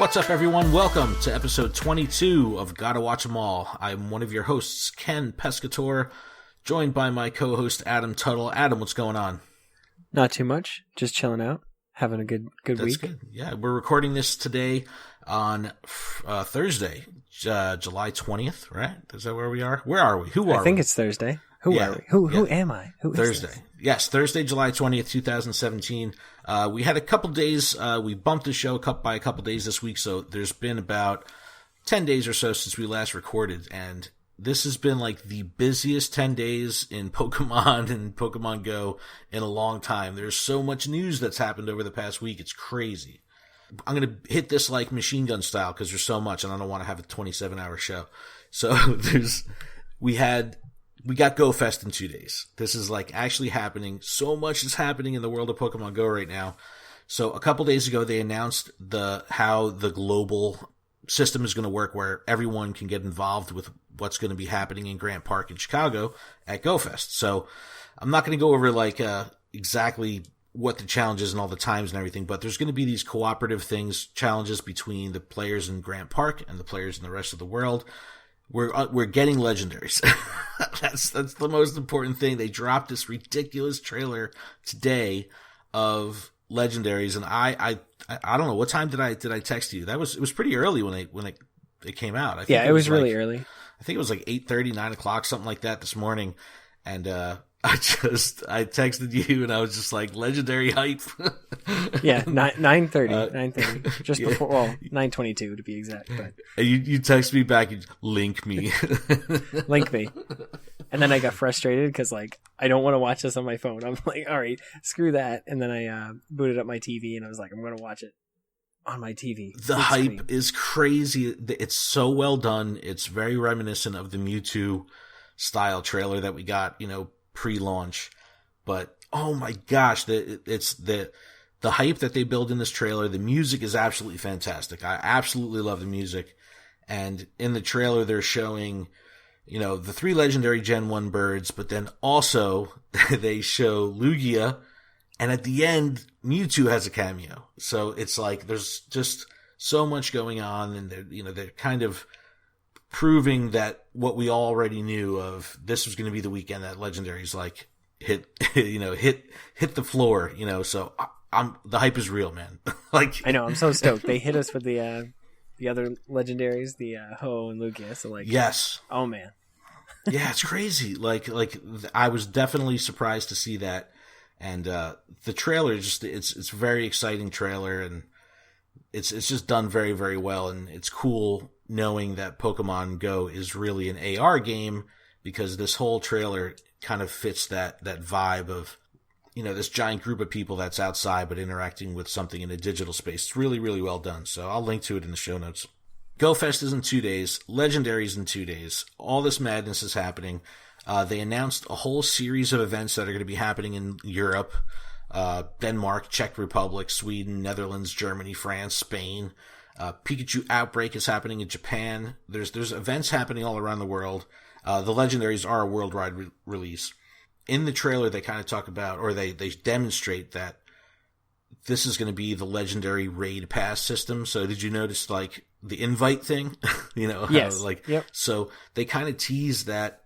What's up, everyone? Welcome to episode 22 of Gotta Watch 'Em All. I'm one of your hosts, Ken Pescator, joined by my co-host, Adam Tuttle. Adam, what's going on? Not too much. Just chilling out. Having a good That's week. Good. Yeah, we're recording this today on Thursday, July 20th, right? Is that where we are? Where are we? Who are we? I think it's Thursday. Who are we? Who am I? Who is Thursday. this? Yes, Thursday, July 20th, 2017. We had a couple days, we bumped the show by a couple days this week, so there's been about 10 days or so since we last recorded, and this has been like the busiest 10 days in Pokemon and Pokemon Go in a long time. There's so much news that's happened over the past week, it's crazy. I'm going to hit this like machine gun style because there's so much, and I don't want to have a 27-hour show. So we got Go Fest in 2 days. This is like actually happening. So much is happening in the world of Pokemon Go right now. So a couple days ago, they announced how the global system is going to work, where everyone can get involved with what's going to be happening in Grant Park in Chicago at Go Fest. So I'm not going to go over like exactly what the challenges and all the times and everything, but there's going to be these cooperative challenges between the players in Grant Park and the players in the rest of the world. We're getting legendaries. That's the most important thing. They dropped this ridiculous trailer today of legendaries, and I don't know, what time did I text you? It was pretty early when it came out. I think it was really early. I think it was like 8:30, 9 o'clock, something like that this morning, and I texted you and I was just like, legendary hype. Yeah, 9:30, just before, well, 9:22 to be exact. But you text me back, you link me. Link me. And then I got frustrated because like, I don't want to watch this on my phone. I'm like, all right, screw that. And then I booted up my TV and I was like, I'm going to watch it on my TV. The hype is crazy. It's so well done. It's very reminiscent of the Mewtwo style trailer that we got, pre-launch, but oh my gosh, it's the hype that they build in this trailer. The music is absolutely fantastic. I absolutely love the music, and in the trailer they're showing, the 3 legendary Gen 1 birds, but then also they show Lugia, and at the end Mewtwo has a cameo. So it's like there's just so much going on, and they're kind of proving that what we already knew of, this was going to be the weekend that legendaries like hit the floor, so the hype is real, man. Like, I know, I'm so stoked. They hit us with the other legendaries, the Ho and Lugia, so like, yes. Oh man. Yeah, it's crazy. Like I was definitely surprised to see that. And the trailer it's a very exciting trailer, and it's just done very, very well, and it's cool knowing that Pokemon Go is really an AR game, because this whole trailer kind of fits that vibe of, this giant group of people that's outside but interacting with something in a digital space. It's really, really well done. So I'll link to it in the show notes. Go Fest is in 2 days. Legendaries in 2 days. All this madness is happening. They announced a whole series of events that are going to be happening in Europe, Denmark, Czech Republic, Sweden, Netherlands, Germany, France, Spain. Pikachu Outbreak is happening in Japan. There's events happening all around the world. The legendaries are a worldwide release. In the trailer, they kind of talk about, or they demonstrate that this is going to be the legendary raid pass system. So did you notice like the invite thing? Yes. Yep. So they kind of tease that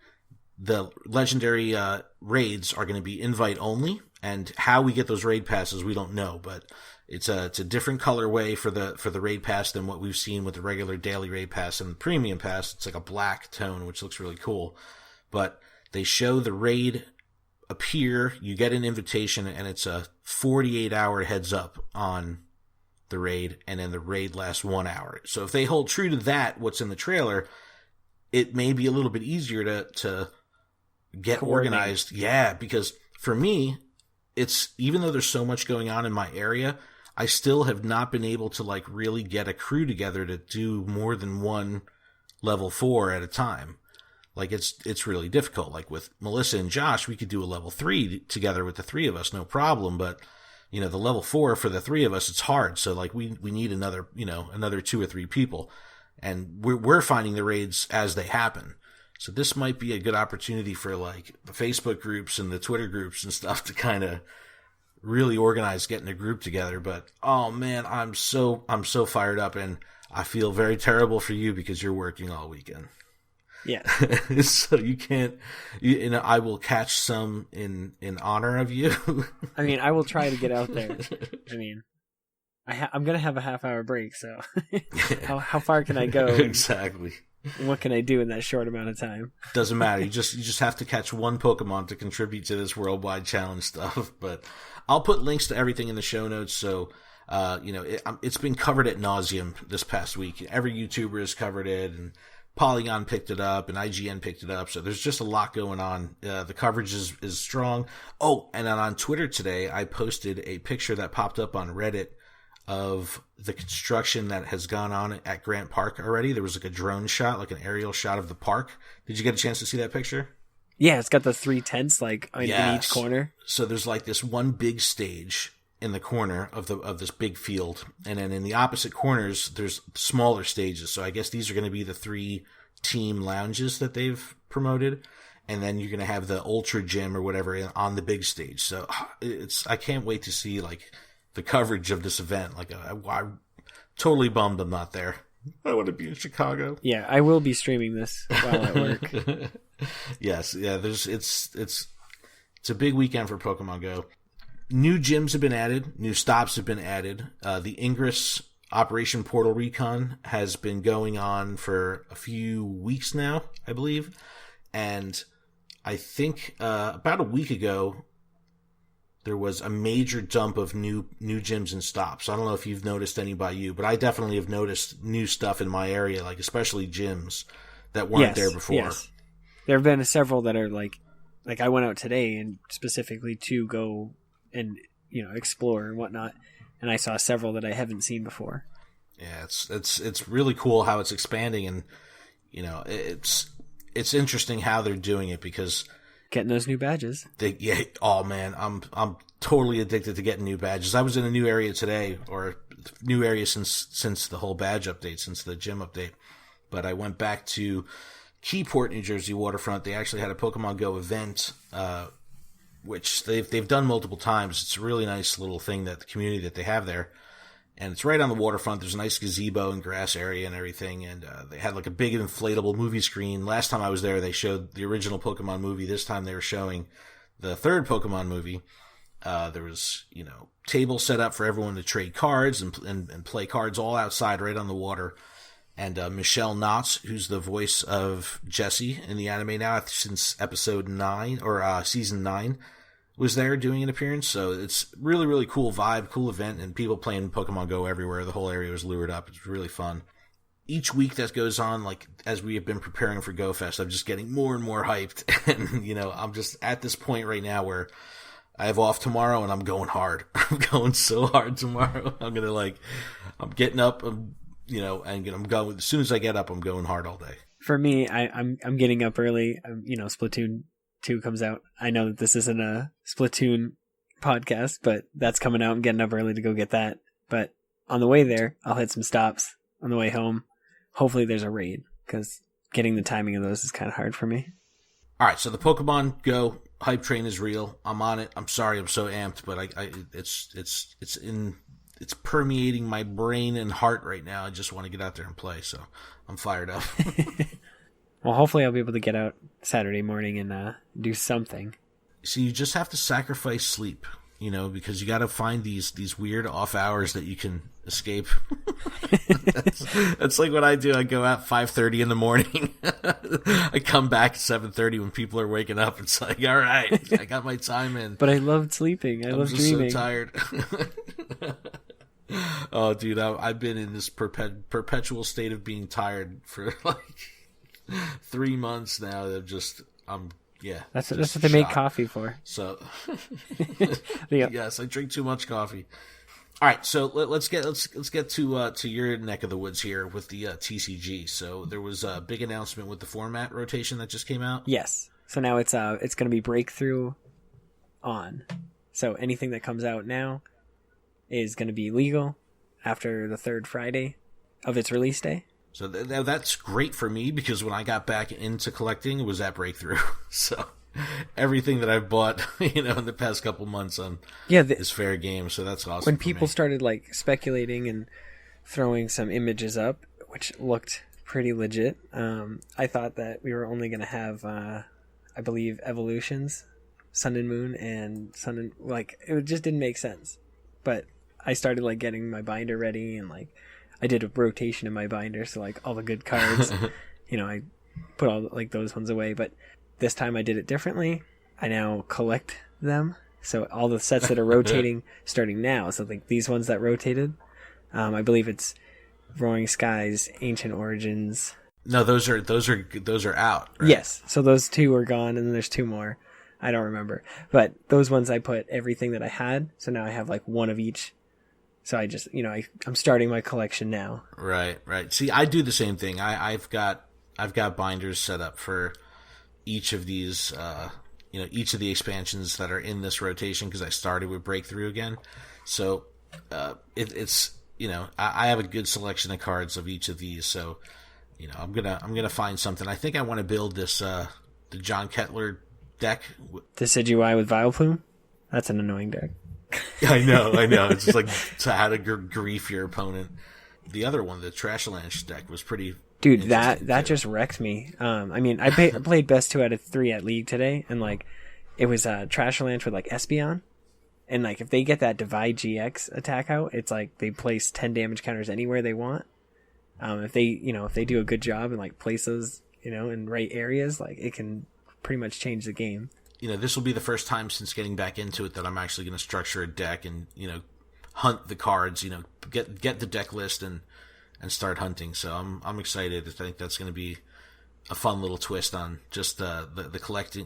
the legendary raids are going to be invite only, and how we get those raid passes we don't know, but it's a different colorway for the raid pass than what we've seen with the regular daily raid pass and the premium pass. It's like a black tone, which looks really cool. But they show the raid appear, you get an invitation, and it's a 48-hour heads up on the raid, and then the raid lasts 1 hour. So if they hold true to that, what's in the trailer, it may be a little bit easier to get organized. Yeah, because for me, it's, even though there's so much going on in my area, I still have not been able to like really get a crew together to do more than one level 4 at a time. Like it's really difficult. Like with Melissa and Josh, we could do a level 3 together with the 3 of us, no problem. But the level 4 for the 3 of us, it's hard. So like we need another 2 or 3 people, and we're finding the raids as they happen. So this might be a good opportunity for like the Facebook groups and the Twitter groups and stuff to kind of really organized getting a group together. But oh man, I'm so fired up, and I feel very terrible for you because you're working all weekend. Yeah. So you can't. I will catch some in honor of you. I mean, I will try to get out there. I mean, I'm gonna have a half-hour break, so how far can I go? Exactly. What can I do in that short amount of time? Doesn't matter. You just have to catch one Pokemon to contribute to this worldwide challenge stuff. But I'll put links to everything in the show notes. So, it's been covered at nauseum this past week. Every YouTuber has covered it, and Polygon picked it up, and IGN picked it up. So there's just a lot going on. The coverage is strong. Oh, and then on Twitter today, I posted a picture that popped up on Reddit of the construction that has gone on at Grant Park already. There was like a drone shot, like an aerial shot of the park. Did you get a chance to see that picture? Yeah, it's got the 3 tents in each corner. So there's like this one big stage in the corner of this big field, and then in the opposite corners there's smaller stages. So I guess these are going to be the 3 team lounges that they've promoted, and then you're going to have the Ultra Gym or whatever on the big stage. So I can't wait to see like the coverage of this event. Like, I'm totally bummed I'm not there. I want to be in Chicago. Yeah, I will be streaming this while at work. Yes, yeah. It's a big weekend for Pokemon Go. New gyms have been added. New stops have been added. The Ingress Operation Portal Recon has been going on for a few weeks now, I believe. And I think about a week ago, there was a major dump of new gyms and stops. I don't know if you've noticed any by you, but I definitely have noticed new stuff in my area, like especially gyms that weren't there before. Yes. There have been several that are like I went out today and specifically to go and explore and whatnot, and I saw several that I haven't seen before. Yeah, it's really cool how it's expanding, and it's interesting how they're doing it because. Getting those new badges. Oh man, I'm totally addicted to getting new badges. I was in a new area today, or new area since the whole badge update, since the gym update. But I went back to Keyport, New Jersey waterfront. They actually had a Pokemon Go event, which they've done multiple times. It's a really nice little thing that the community that they have there. And it's right on the waterfront. There's a nice gazebo and grass area and everything. And they had like a big inflatable movie screen. Last time I was there, they showed the original Pokemon movie. This time they were showing the third Pokemon movie. There was, tables set up for everyone to trade cards and play cards all outside right on the water. And Michelle Knotts, who's the voice of Jessie in the anime now since episode 9 or season 9, was there doing an appearance. So it's really, really cool vibe, cool event, and people playing Pokemon Go everywhere. The whole area was lured up. It's really fun. Each week that goes on, like as we have been preparing for Go Fest, I'm just getting more and more hyped. And, I'm just at this point right now where I have off tomorrow and I'm going hard. I'm going so hard tomorrow. I'm getting up, and I'm going, as soon as I get up, I'm going hard all day. For me, I'm getting up early. Splatoon 2 comes out. I know that this isn't a Splatoon podcast, but that's coming out. I'm getting up early to go get that. But on the way there, I'll hit some stops. On the way home, hopefully there's a raid, because getting the timing of those is kind of hard for me. All right, so the Pokemon Go hype train is real. I'm on it. I'm sorry, I'm so amped, but it's permeating my brain and heart right now. I just want to get out there and play, so I'm fired up. Well, hopefully I'll be able to get out Saturday morning and do something. So you just have to sacrifice sleep, because you got to find these weird off hours that you can escape. That's like what I do. I go out 5:30 in the morning. I come back at 7:30 when people are waking up. It's like, all right, I got my time in. But I loved sleeping. I'm just dreaming. So tired. Oh, dude, I've been in this perpetual state of being tired for like 3 months now. That's what they make coffee for. So, yes, I drink too much coffee. All right, so let's get to your neck of the woods here with the TCG. So there was a big announcement with the format rotation that just came out. Yes. So now it's going to be breakthrough on. So anything that comes out now is going to be legal after the third Friday of its release day. So that's great for me, because when I got back into collecting, it was at breakthrough. So everything that I've bought, in the past couple months on is fair game. So that's awesome. When people started like speculating and throwing some images up, which looked pretty legit, I thought that we were only going to have, I believe, evolutions, Sun and Moon, and Sun and like it just didn't make sense. But I started like getting my binder ready, and like I did a rotation in my binder, so like all the good cards, I put all like those ones away. But this time I did it differently. I now collect them, so all the sets that are rotating starting now. So like these ones that rotated, I believe it's Roaring Skies, Ancient Origins. No, those are out. Right? Yes, so those two are gone, and then there's two more. I don't remember, but those ones I put everything that I had. So now I have like one of each. So I just, I'm starting my collection now. Right. See, I do the same thing. I've got binders set up for each of these, each of the expansions that are in this rotation because I started with Breakthrough again. So it's I have a good selection of cards of each of these. So I'm gonna find something. I think I want to build this the John Kettler deck. Decidueye with Vileplume? That's an annoying deck. I know. It's just like to how to grief your opponent. The other one, the Trashalanche deck, was pretty. Dude, that just wrecked me. I played best 2 out of 3 at League today, and like it was Trashalanche with like Espeon, and like if they get that Divide GX attack out, it's like they place 10 damage counters anywhere they want. If they do a good job and like place those in right areas, like it can pretty much change the game. This will be the first time since getting back into it that I'm actually going to structure a deck and hunt the cards. Get the deck list and start hunting. So I'm excited. I think that's going to be a fun little twist on just the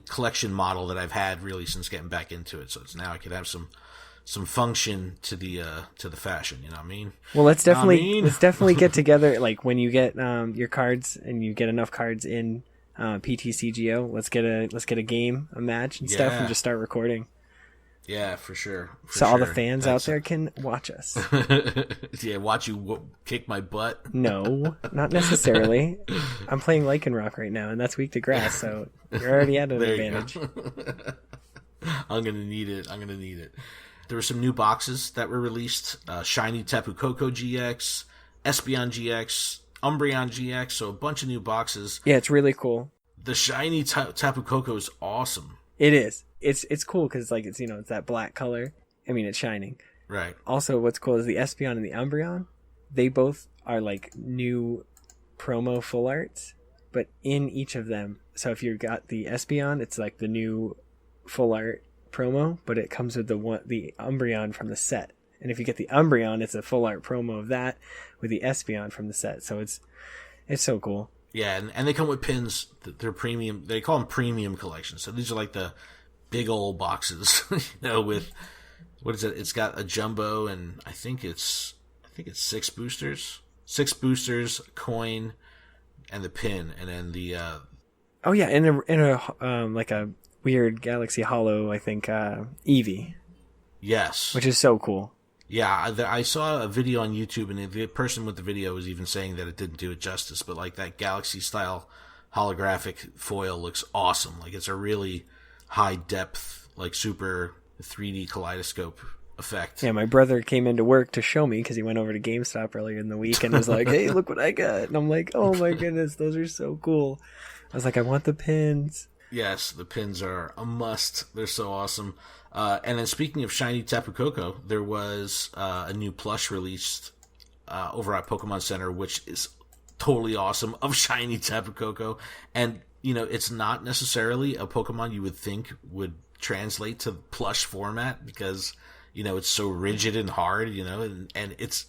collection model that I've had really since getting back into it. So it's now I could have some function to the fashion. You know what I mean? Well, let's definitely get together. Like when you get your cards and you get enough cards in PTCGO, let's get a game, a match and stuff, and just start recording. Yeah, for sure. All the fans out there can watch us. Yeah, watch you kick my butt. No, not necessarily. I'm playing Lycanroc right now, and that's weak to grass, so you're already at an advantage. I'm gonna need it. There were some new boxes that were released. Shiny Tapu Koko GX, Espeon GX, Umbreon GX, so a bunch of new boxes. Yeah, it's really cool. The shiny Tapu Koko is awesome. It is. It's cool because like it's that black color. I mean, it's shining. Right. Also, what's cool is the Espeon and the Umbreon. They both are like new promo full arts, but in each of them. So if you got the Espeon, it's like the new full art promo, but it comes with the Umbreon from the set. And if you get the Umbreon, it's a full art promo of that with the Espeon from the set. So it's so cool. Yeah, and they come with pins. They're premium. They call them premium collections. So these are like the big old boxes, with what is it? It's got a jumbo, and I think it's 6 boosters, a coin, and the pin, and then the. Oh yeah, in a like a weird Galaxy Hollow, I think Eevee. Yes, which is so cool. Yeah, I saw a video on YouTube, and the person with the video was even saying that it didn't do it justice, but like that Galaxy style holographic foil looks awesome. Like it's a really high depth, like super 3D kaleidoscope effect. Yeah, my brother came into work to show me because he went over to GameStop earlier in the week and was like, "Hey, look what I got!" And I'm like, "Oh my goodness, those are so cool!" I was like, "I want the pins." Yes, the pins are a must. They're so awesome. And then speaking of shiny Tapu Koko, there was a new plush released over at Pokemon Center, which is totally awesome, of shiny Tapu Koko. And, it's not necessarily a Pokemon you would think would translate to plush format because, it's so rigid and hard, and it's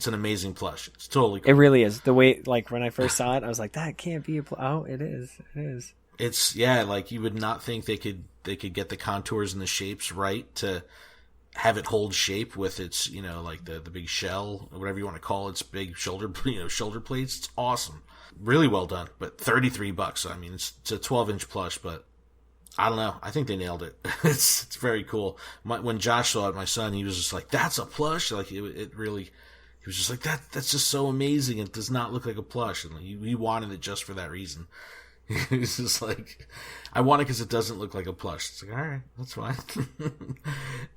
an amazing plush. It's totally cool. It really is. The way, like, when I first saw it, I was like, that can't be a plush. Oh, it is. It is. It's, like you would not think they could get the contours and the shapes right to have it hold shape with its, like the big shell or whatever you want to call its big shoulder plates. It's awesome. Really well done, but $33. I mean, it's a 12-inch plush, but I don't know. I think they nailed it. It's very cool. When Josh saw it, my son, he was just like, "That's a plush." Like it really, he was just like, "That's just so amazing. It does not look like a plush." And he wanted it just for that reason. It's just like, I want it because it doesn't look like a plush. It's like, all right, that's fine.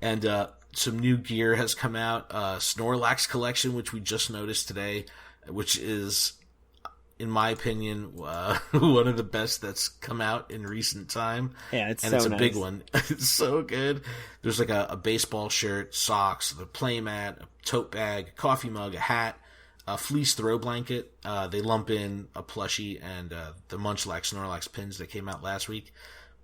And some new gear has come out. Snorlax collection, which we just noticed today, which is, in my opinion, one of the best that's come out in recent time. Yeah, it's a big one. It's so good. There's like a baseball shirt, socks, the playmat, a tote bag, a coffee mug, a hat, a fleece throw blanket. They lump in a plushie and the Munchlax Snorlax pins that came out last week.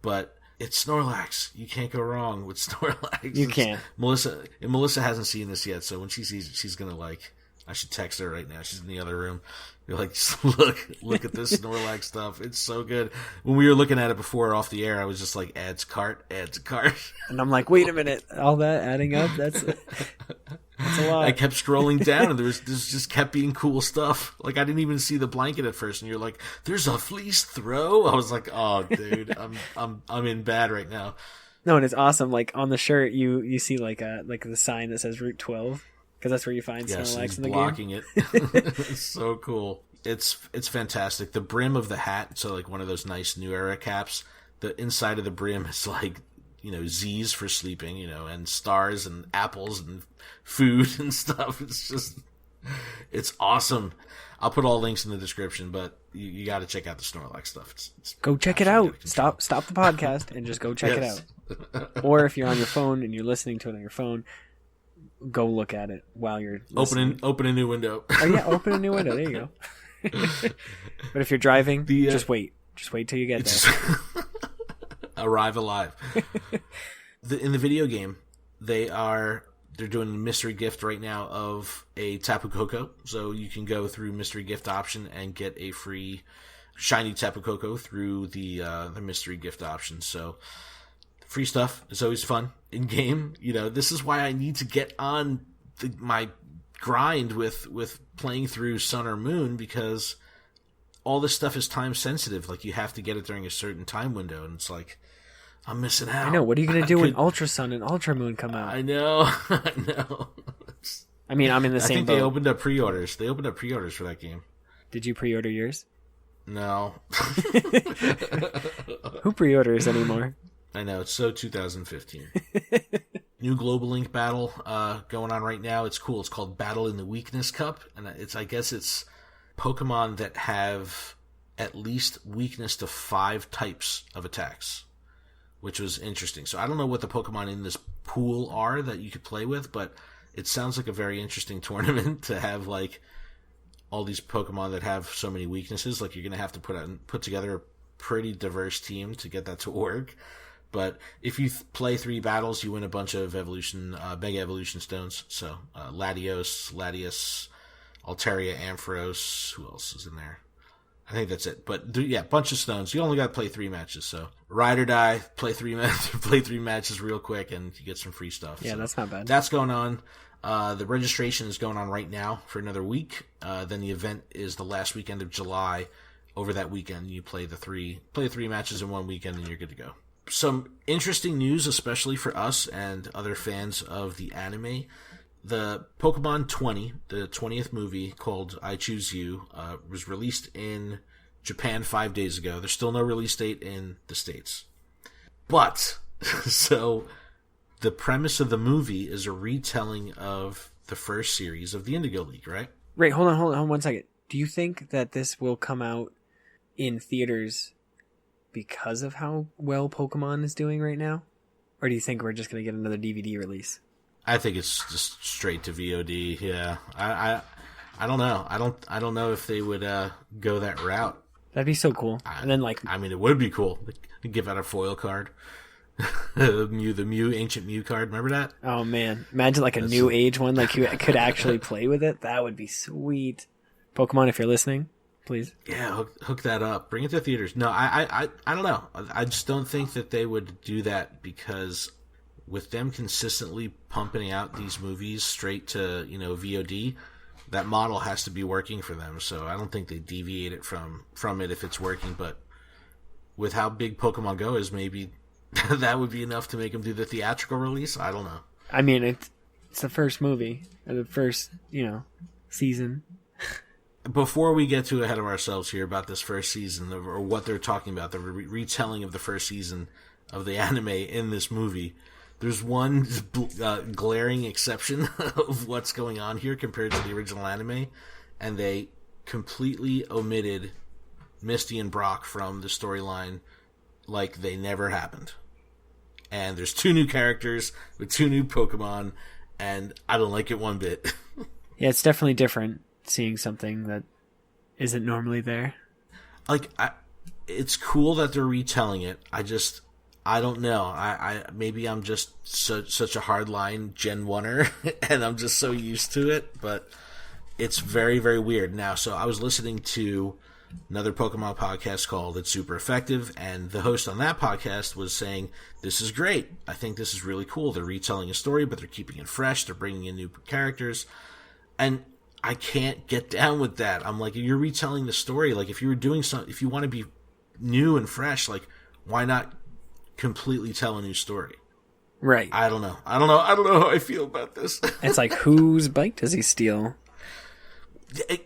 But it's Snorlax. You can't go wrong with Snorlax. You can't. Melissa hasn't seen this yet, so when she sees it, she's going to like... I should text her right now. She's in the other room. You're like, just look at this Snorlax stuff. It's so good. When we were looking at it before off the air, I was just like, add to cart. And I'm like, wait a minute. All that adding up? That's a lot. I kept scrolling down, and there's just kept being cool stuff. Like, I didn't even see the blanket at first, and you're like, there's a fleece throw? I was like, oh, dude, I'm in bad right now. No, and it's awesome. Like, on the shirt, you see like the sign that says Route 12. Because that's where you find Snorlax in the blocking game. It. It's so cool. It's fantastic. The brim of the hat, so like one of those nice New Era caps, the inside of the brim is like, Z's for sleeping, and stars and apples and food and stuff. It's awesome. I'll put all links in the description, but you got to check out the Snorlax stuff. Go check it out. Stop the podcast and just go check it out. Or if you're on your phone and you're listening to it on your phone, go look at it while you're listening. Open a new window. Oh yeah, open a new window. There you go. But if you're driving, just wait. Just wait till you get there. Arrive alive. In the video game, they're doing a mystery gift right now of a Tapu Koko. So you can go through mystery gift option and get a free shiny Tapu Koko through the mystery gift option. So free stuff is always fun in game. This is why I need to get on my grind with playing through Sun or Moon, because all this stuff is time sensitive. Like, you have to get it during a certain time window, and it's like, I'm missing out. I know. What are you going to do when Ultra Sun and Ultra Moon come out? I know. I mean, I'm in the same boat. They opened up pre-orders. They opened up pre-orders for that game. Did you pre-order yours? No. Who pre-orders anymore? I know, it's so 2015. New Global Link battle going on right now. It's cool. It's called Battle in the Weakness Cup, and I guess it's Pokemon that have at least weakness to 5 types of attacks, which was interesting. So I don't know what the Pokemon in this pool are that you could play with, but it sounds like a very interesting tournament to have, like, all these Pokemon that have so many weaknesses. Like, you're going to have to put together a pretty diverse team to get that to work. But if you play 3 battles, you win a bunch of Mega Evolution Stones. So, Latios, Latias, Altaria, Ampharos. Who else is in there? I think that's it. But, yeah, bunch of stones. You only got to play 3 matches. So, ride or die, play 3 matches real quick, and you get some free stuff. Yeah, so that's not bad. That's going on. The registration is going on right now for another week. Then the event is the last weekend of July. Over that weekend, you play 3 matches in one weekend, and you're good to go. Some interesting news, especially for us and other fans of the anime. The Pokemon 20, the 20th movie called I Choose You, was released in Japan 5 days ago. There's still no release date in the States. But, so, the premise of the movie is a retelling of the first series of the Indigo League, right? Right, hold on 1 second. Do you think that this will come out in theaters because of how well Pokemon is doing right now? Or do you think we're just going to get another DVD release? I think it's just straight to VOD. Yeah. I don't know. I don't know if they would go that route. That'd be so cool. And then it would be cool. Give out a foil card. the Mew ancient Mew card. Remember that? Oh man. Imagine like a new age one, like you could actually play with it. That would be sweet. Pokemon, if you're listening, please. Yeah, hook that up. Bring it to theaters. No, I don't know. I just don't think that they would do that, because with them consistently pumping out these movies straight to, VOD, that model has to be working for them. So I don't think they deviate it from it if it's working. But with how big Pokemon Go is, maybe that would be enough to make them do the theatrical release. I don't know. I mean, it's the first movie, or the first, season. before we get too ahead of ourselves here about this first season or what they're talking about, the retelling of the first season of the anime in this movie, there's one glaring exception of what's going on here compared to the original anime, and they completely omitted Misty and Brock from the storyline like they never happened. And there's 2 new characters with 2 new Pokemon, and I don't like it one bit. Yeah, it's definitely different seeing something that isn't normally there. Like, it's cool that they're retelling it. I don't know. I maybe I'm just such a hardline Gen 1er, and I'm just so used to it, but it's very, very weird. Now, so I was listening to another Pokemon podcast called It's Super Effective, and the host on that podcast was saying, this is great. I think this is really cool. They're retelling a story, but they're keeping it fresh. They're bringing in new characters. And I can't get down with that. I'm like, you're retelling the story. Like, if you were doing something, if you want to be new and fresh, like, why not completely tell a new story? Right. I don't know how I feel about this. It's like, whose bike does he steal?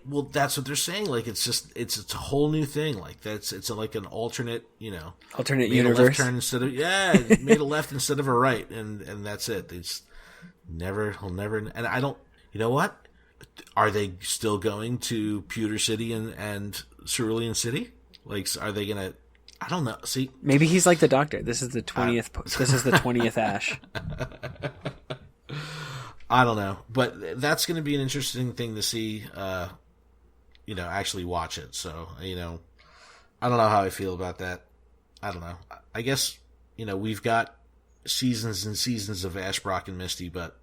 Well, that's what they're saying. Like, it's a whole new thing. Like, it's like an alternate, alternate made universe. A left turn instead of made a left instead of a right, and that's it. It's he'll never. And I don't. You know what? Are they still going to Pewter City and Cerulean City? Like, are they gonna? I don't know. See, maybe he's like the Doctor. This is the 20th. This is the 20th Ash. I don't know, but that's going to be an interesting thing to see. Actually watch it. So I don't know how I feel about that. I don't know. I guess we've got seasons and seasons of Ash, Brock, and Misty, but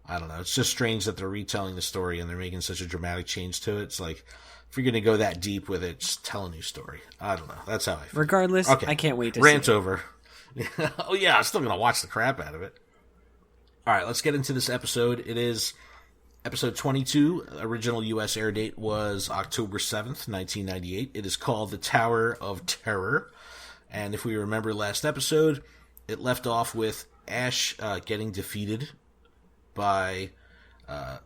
I don't know. It's just strange that they're retelling the story and they're making such a dramatic change to it. It's like, if you're going to go that deep with it, just tell a new story. I don't know. That's how I feel. Regardless, okay. I can't wait to see it. Rant over. Oh, yeah, I'm still going to watch the crap out of it. All right, let's get into this episode. It is episode 22. Original U.S. air date was October 7th, 1998. It is called The Tower of Terror. And if we remember last episode, it left off with Ash getting defeated by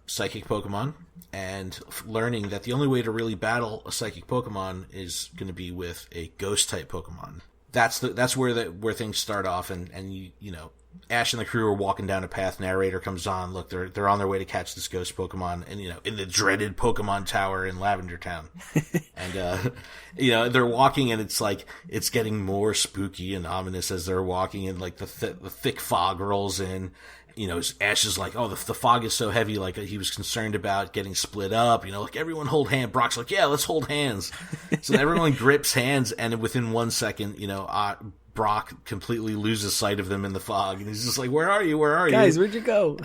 psychic Pokemon and learning that the only way to really battle a psychic Pokemon is going to be with a ghost type Pokemon. That's where things start off, and Ash and the crew are walking down a path. Narrator comes on. Look, they're on their way to catch this ghost Pokemon, and in the dreaded Pokemon Tower in Lavender Town, and they're walking, and it's like it's getting more spooky and ominous as they're walking, and like the thick fog rolls in. Ash is like, oh, the fog is so heavy, like he was concerned about getting split up. Like, everyone hold hands. Brock's like, yeah, let's hold hands. So everyone grips hands, and within 1 second, Brock completely loses sight of them in the fog, and he's just like, where are you? Where are you? Guys, where'd you go?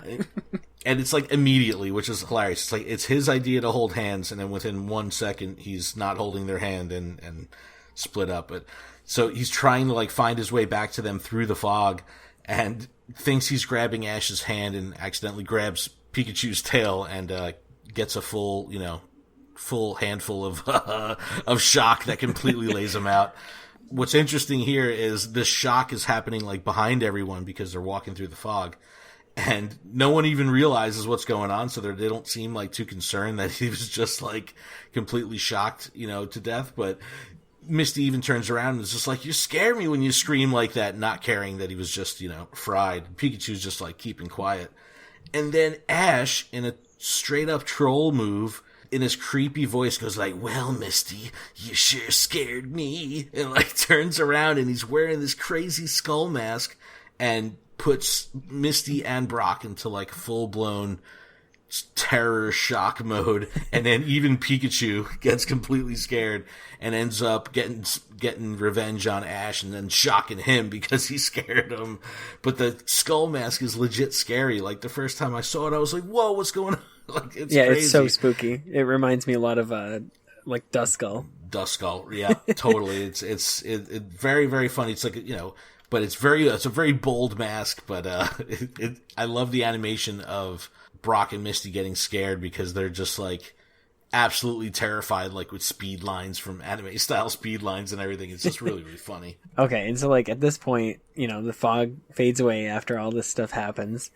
And it's like immediately, which is hilarious. It's like, it's his idea to hold hands, and then within 1 second, he's not holding their hand and split up. But so he's trying to like find his way back to them through the fog, and thinks he's grabbing Ash's hand and accidentally grabs Pikachu's tail and gets a full handful of shock that completely lays him out. What's interesting here is this shock is happening like behind everyone because they're walking through the fog, and no one even realizes what's going on, so they don't seem like too concerned that he was just like completely shocked, to death. But Misty even turns around and is just like, you scare me when you scream like that, not caring that he was just, fried. Pikachu's just like keeping quiet. And then Ash, in a straight up troll move, in his creepy voice goes like, well, Misty, you sure scared me. And like turns around and he's wearing this crazy skull mask and puts Misty and Brock into like full blown terror shock mode, and then even Pikachu gets completely scared and ends up getting revenge on Ash and then shocking him because he scared him. But the skull mask is legit scary. Like, the first time I saw it, I was like, whoa, what's going on? Like, it's crazy. It's so spooky. It reminds me a lot of like Duskull. Yeah, totally. It's very, very funny. It's like, but it's a very bold mask, but I love the animation of Brock and Misty getting scared because they're just like absolutely terrified, like with speed lines from anime style speed lines and everything. It's just really, really funny. Okay, and so like at this point, the fog fades away after all this stuff happens.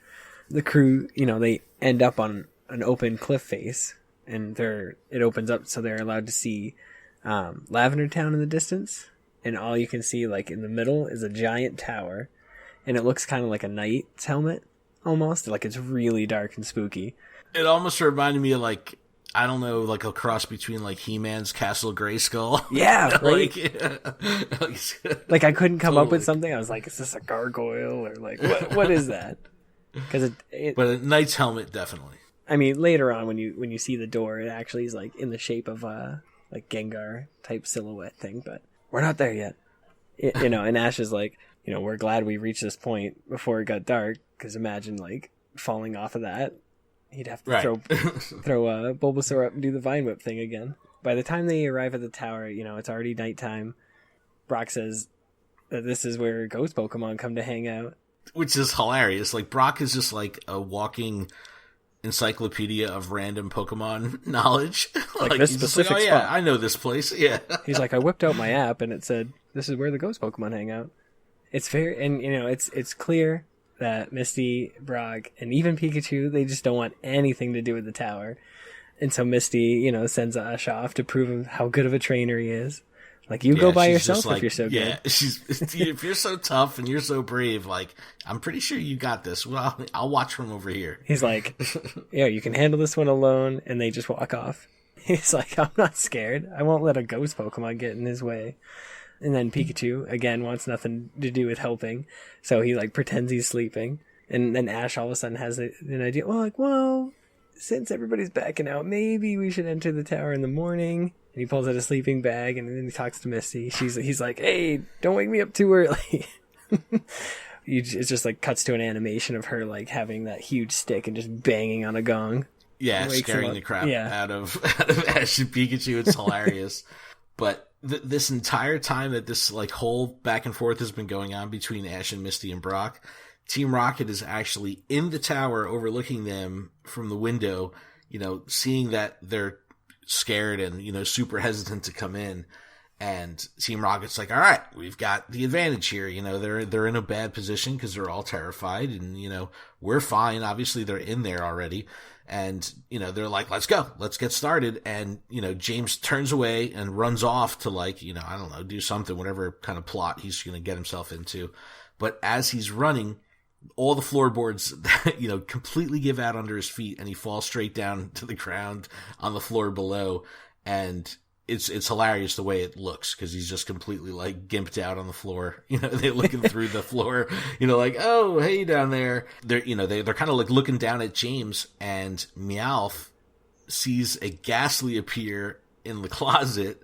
The crew, they end up on an open cliff face, and it opens up so they're allowed to see Lavender Town in the distance, and all you can see like in the middle is a giant tower, and it looks kind of like a knight's helmet almost, like it's really dark and spooky. It almost reminded me of like, I don't know, like a cross between like He-Man's Castle Grayskull. Yeah, right. Like I couldn't come Totally. up with something. I was like, is this a gargoyle or like what is that? Because but a knight's helmet, definitely. I mean, later on when you see the door, it actually is like in the shape of a like Gengar type silhouette thing. But we're not there yet, you know. And Ash is like, you know, we're glad we reached this point before it got dark. Because imagine like falling off of that, he'd have to throw Bulbasaur up and do the Vine Whip thing again. By the time they arrive at the tower, you know, it's already nighttime. Brock says that this is where ghost Pokemon come to hang out. Which is hilarious. Like, Brock is just like a walking encyclopedia of random Pokemon knowledge. Like this specific like, oh, yeah, spot. I know this place. Yeah. He's like, I whipped out my app and it said, this is where the ghost Pokemon hang out. It's fair, and, you know, it's clear that Misty, Brock, and even Pikachu, they just don't want anything to do with the tower. And so Misty, you know, sends Ash off to prove him how good of a trainer he is. Like, you go by yourself if you're so good. Yeah, if you're so tough and you're so brave, like, I'm pretty sure you got this. Well, I'll watch from over here. He's like, yeah, you can handle this one alone, and they just walk off. He's like, I'm not scared. I won't let a ghost Pokemon get in his way. And then Pikachu, again, wants nothing to do with helping, so he, like, pretends he's sleeping. And then Ash all of a sudden has an idea, well, since everybody's backing out, maybe we should enter the tower in the morning. And he pulls out a sleeping bag, and then he talks to Misty. He's like, hey, don't wake me up too early. It's just like cuts to an animation of her like having that huge stick and just banging on a gong. Yeah, scaring the crap out of Ash and Pikachu. It's hilarious. But this entire time that this like whole back and forth has been going on between Ash and Misty and Brock, Team Rocket is actually in the tower overlooking them from the window, you know, seeing that they're scared and, you know, super hesitant to come in. And Team Rocket's like, all right, we've got the advantage here. You know, they're in a bad position because they're all terrified, and, you know, we're fine. Obviously, they're in there already. And, you know, they're like, let's go. Let's get started. And, you know, James turns away and runs off to, like, you know, I don't know, do something, whatever kind of plot he's going to get himself into. But as he's running, all the floorboards, you know, completely give out under his feet, and he falls straight down to the ground on the floor below. And it's hilarious the way it looks, because he's just completely like gimped out on the floor. You know, they're looking through the floor, you know, like, oh, hey, down there. They're, you know, they're kind of like looking down at James, and Meowth sees a Ghastly appear in the closet,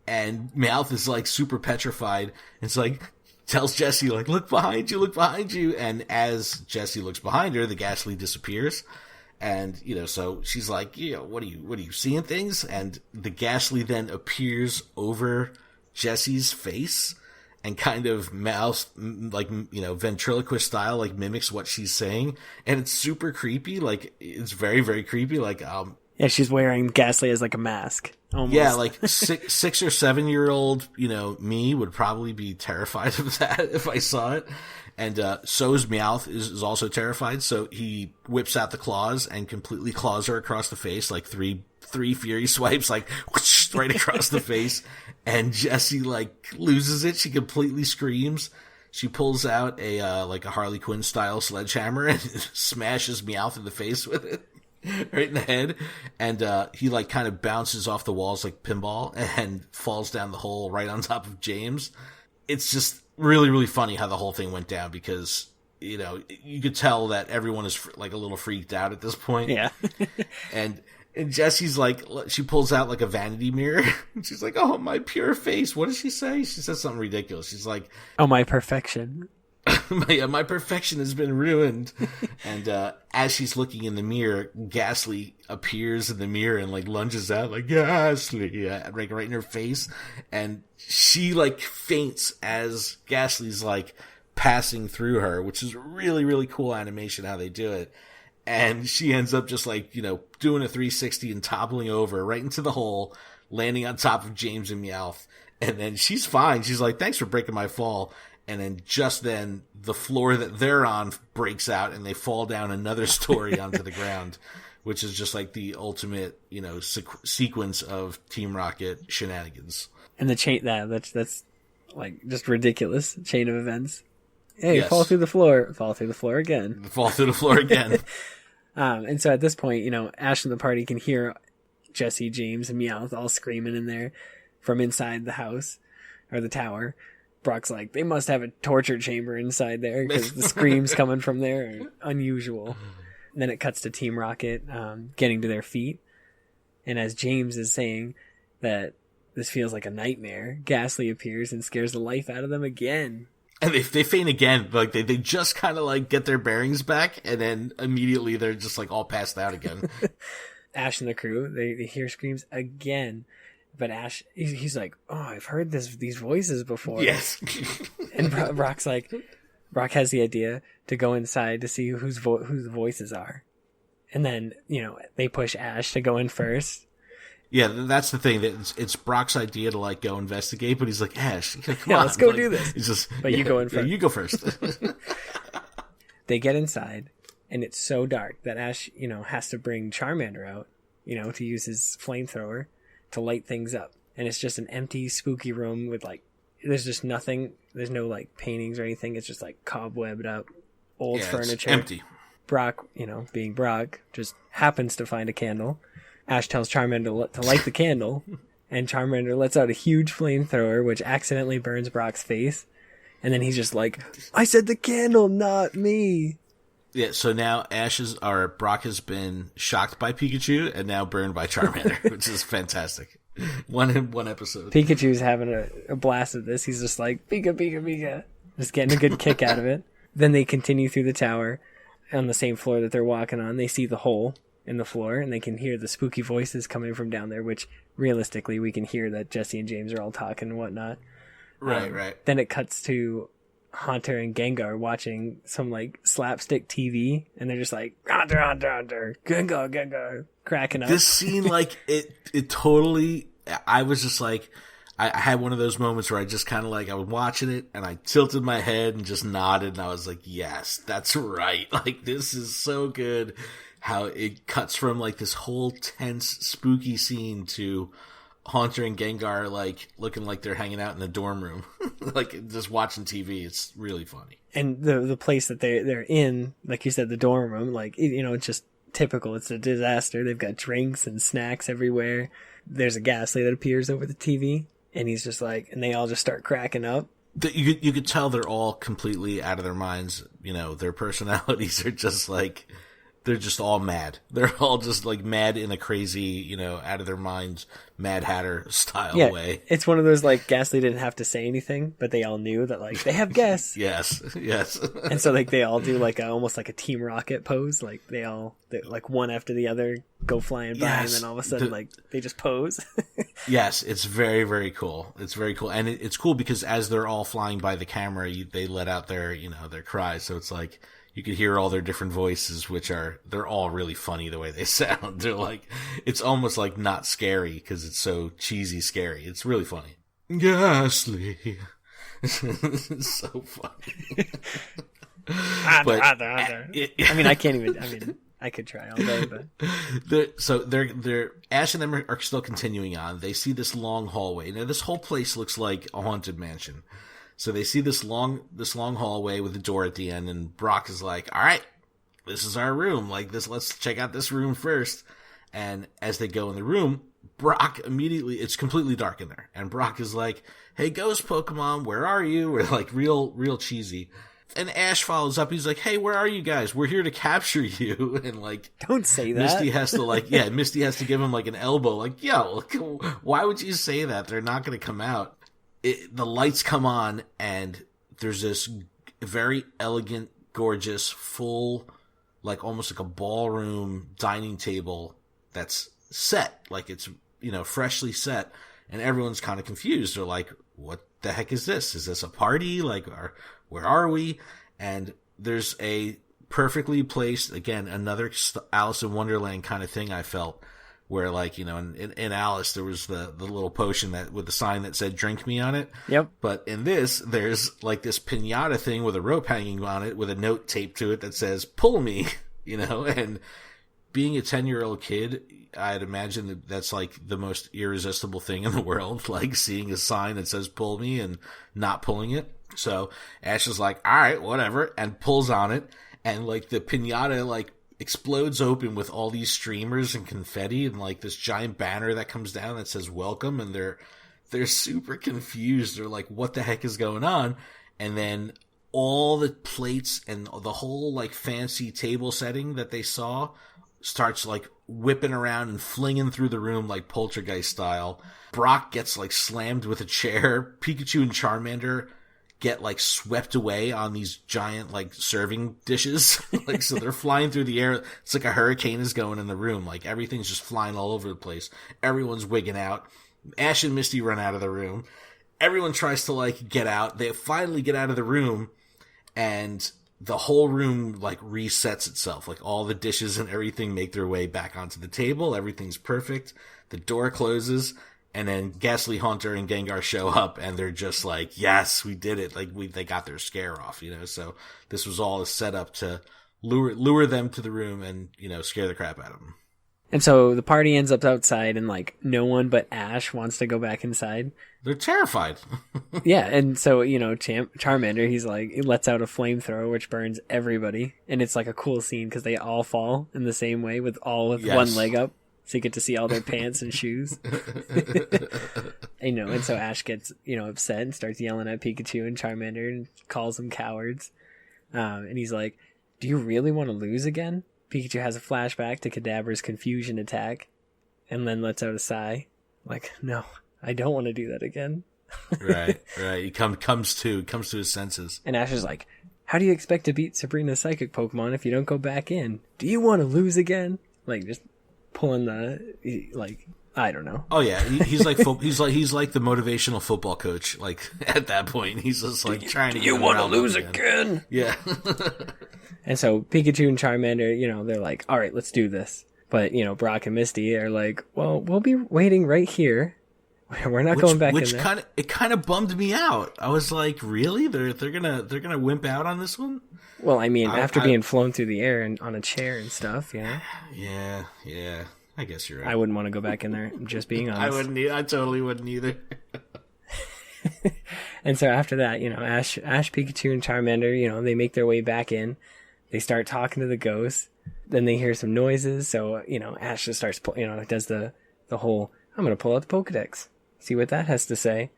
and Meowth is like super petrified. It's like, tells Jessie, like, look behind you. And as Jessie looks behind her, the Ghastly disappears. And, you know, so she's like, you know, what are you seeing things? And the Ghastly then appears over Jessie's face and kind of mouths, like, you know, ventriloquist style, like mimics what she's saying. And it's super creepy. Like, it's very, very creepy. Like, yeah, she's wearing Ghastly as like a mask. Almost. Yeah, like 6 or 7 year old, you know, me would probably be terrified of that if I saw it. And so's Meowth is also terrified, so he whips out the claws and completely claws her across the face, like three fury swipes, like whoosh, right across the face. And Jessie like loses it. She completely screams. She pulls out a like a Harley Quinn style sledgehammer and smashes Meowth in the face with it. Right in the head. And he like kind of bounces off the walls like pinball and falls down the hole right on top of James. It's just really, really funny how the whole thing went down, because, you know, you could tell that everyone is like a little freaked out at this point. Yeah. and Jessie's like, she pulls out like a vanity mirror. She's like, oh, my pure face. What does she say? She says something ridiculous. She's like, oh, my perfection. my perfection has been ruined. And as she's looking in the mirror, Ghastly appears in the mirror and like lunges out like, Ghastly, right in her face. And she like faints as Ghastly's like passing through her, which is really, really cool animation how they do it. And she ends up just like, you know, doing a 360 and toppling over right into the hole, landing on top of James and Meowth. And then she's fine. She's like, thanks for breaking my fall. And then just then the floor that they're on breaks out and they fall down another story onto the ground, which is just like the ultimate, sequence of Team Rocket shenanigans. And the chain, that's like just ridiculous chain of events. Hey, Yes. fall through the floor again. Fall through the floor again. And so at this point, Ash and the party can hear Jesse, James, and Meowth all screaming in there from inside the house or the tower. Brock's like, they must have a torture chamber inside there because the screams coming from there are unusual. And then it cuts to Team Rocket getting to their feet. And as James is saying that this feels like a nightmare, Ghastly appears and scares the life out of them again. And they faint again, like they just kind of like get their bearings back, and then immediately they're just like all passed out again. Ash and the crew, they hear screams again. But Ash, he's like, oh, I've heard these voices before. Yes. And Brock has the idea to go inside to see who the voices are. And then, they push Ash to go in first. Yeah, that's the thing. That it's Brock's idea to like go investigate, but he's like, Ash, come on, let's go like, do this. He's just, but you go in first. Yeah, you go first. They get inside, and it's so dark that Ash, has to bring Charmander out, to use his flamethrower to light things up. And it's just an empty, spooky room with like, there's just nothing. There's no like paintings or anything. It's just like cobwebbed up, old furniture. It's empty. Brock, being Brock, just happens to find a candle. Ash tells Charmander to light the candle, and Charmander lets out a huge flamethrower, which accidentally burns Brock's face. And then he's just like, I said the candle, not me. Yeah, so now Brock has been shocked by Pikachu and now burned by Charmander, which is fantastic. One episode. Pikachu's having a blast at this. He's just like, Pika, Pika, Pika. Just getting a good kick out of it. Then they continue through the tower. On the same floor that they're walking on, they see the hole in the floor, and they can hear the spooky voices coming from down there, which realistically we can hear that Jesse and James are all talking and whatnot. Right. Then it cuts to Haunter and Gengar watching some like slapstick TV, and they're just like, Haunter, Gengar, cracking up. This scene, like, it totally, I was just like, I had one of those moments where I just kind of like, I was watching it and I tilted my head and just nodded, and I was like, yes, that's right. Like, this is so good. How it cuts from like this whole tense, spooky scene to Haunter and Gengar like looking like they're hanging out in the dorm room, like just watching TV. It's really funny. And the place that they're in, like you said, the dorm room, like it's just typical. It's a disaster. They've got drinks and snacks everywhere. There's a Ghastly that appears over the TV, and he's just like, and they all just start cracking up. You could tell they're all completely out of their minds. Their personalities are just like. They're just all mad. They're all just like mad in a crazy, out of their minds, Mad Hatter style way. It's one of those like Ghastly didn't have to say anything, but they all knew that like they have guests. Yes. And so like they all do like almost like a Team Rocket pose. Like they like one after the other go flying by, and then all of a sudden like they just pose. Yes, it's very, very cool. It's very cool, and it's cool because as they're all flying by the camera, they let out their their cries. So it's like. You could hear all their different voices, they're all really funny the way they sound. They're like, it's almost like not scary because it's so cheesy scary. It's really funny. Ghastly. It's so funny. I could try all day, but. They're Ash and them are still continuing on. They see this long hallway. Now this whole place looks like a haunted mansion. So they see this long hallway with a door at the end, and Brock is like, all right, this is our room. Like this, let's check out this room first. And as they go in the room, Brock immediately, it's completely dark in there. And Brock is like, hey, ghost Pokemon, where are you? We're like real cheesy. And Ash follows up. He's like, hey, where are you guys? We're here to capture you. And like, don't say that. Misty has to give him like an elbow. Like, yo, why would you say that? They're not going to come out. The lights come on, and there's this very elegant, gorgeous, full, like almost like a ballroom dining table that's set, like it's, freshly set, and everyone's kind of confused. They're like, what the heck is this? Is this a party? Like, where are we? And there's a perfectly placed, again, another Alice in Wonderland kind of thing I felt. Where like, in Alice, there was the little potion that with the sign that said drink me on it. Yep. But in this, there's like this piñata thing with a rope hanging on it with a note taped to it that says pull me, and being a 10-year-old kid, I'd imagine that that's like the most irresistible thing in the world, like seeing a sign that says pull me and not pulling it. So Ash is like, all right, whatever, and pulls on it, and like the piñata like explodes open with all these streamers and confetti and like this giant banner that comes down that says welcome, and they're super confused. They're like, what the heck is going on? And then all the plates and the whole like fancy table setting that they saw starts like whipping around and flinging through the room like poltergeist style. Brock gets like slammed with a chair. Pikachu and Charmander get like swept away on these giant like serving dishes. Like, so they're flying through the air. It's like a hurricane is going in the room. Like everything's just flying all over the place. Everyone's wigging out. Ash and Misty run out of the room. Everyone tries to like get out. They finally get out of the room, and the whole room like resets itself. Like all the dishes and everything make their way back onto the table. Everything's perfect. The door closes, and then Ghastly, Haunter, and Gengar show up, and they're just like, yes, we did it. Like they got their scare off, you know? So this was all a setup to lure them to the room and, you know, scare the crap out of them. And so the party ends up outside, and like no one but Ash wants to go back inside. They're terrified. Yeah, and so, you know, Charmander, he's like, he lets out a flamethrower which burns everybody, and it's like a cool scene because they all fall in the same way with one leg up, so you get to see all their pants and shoes. You know, and so Ash gets, you know, upset and starts yelling at Pikachu and Charmander and calls them cowards. And he's like, "Do you really want to lose again?" Pikachu has a flashback to Kadabra's confusion attack, and then lets out a sigh, like, "No, I don't want to do that again." Right. He comes to his senses. And Ash is like, "How do you expect to beat Sabrina's psychic Pokemon if you don't go back in? Do you want to lose again?" Like, just pulling like, I don't know. Oh yeah, he's like the motivational football coach. Like at that point, he's just like trying to. Do you want to lose again? Yeah. And so Pikachu and Charmander, you know, they're like, all right, let's do this. But, you know, Brock and Misty are like, well, we'll be waiting right here. We're not going back in there. It kind of bummed me out. I was like, really? They're gonna wimp out on this one? Well, I mean, after being flown through the air and on a chair and stuff, you know? Yeah. I guess you're right. I wouldn't want to go back in there, just being honest. I totally wouldn't either. And so after that, you know, Ash, Pikachu, and Charmander, you know, they make their way back in. They start talking to the ghosts. Then they hear some noises. So, you know, Ash just starts, you know, does the whole, I'm going to pull out the Pokedex, see what that has to say.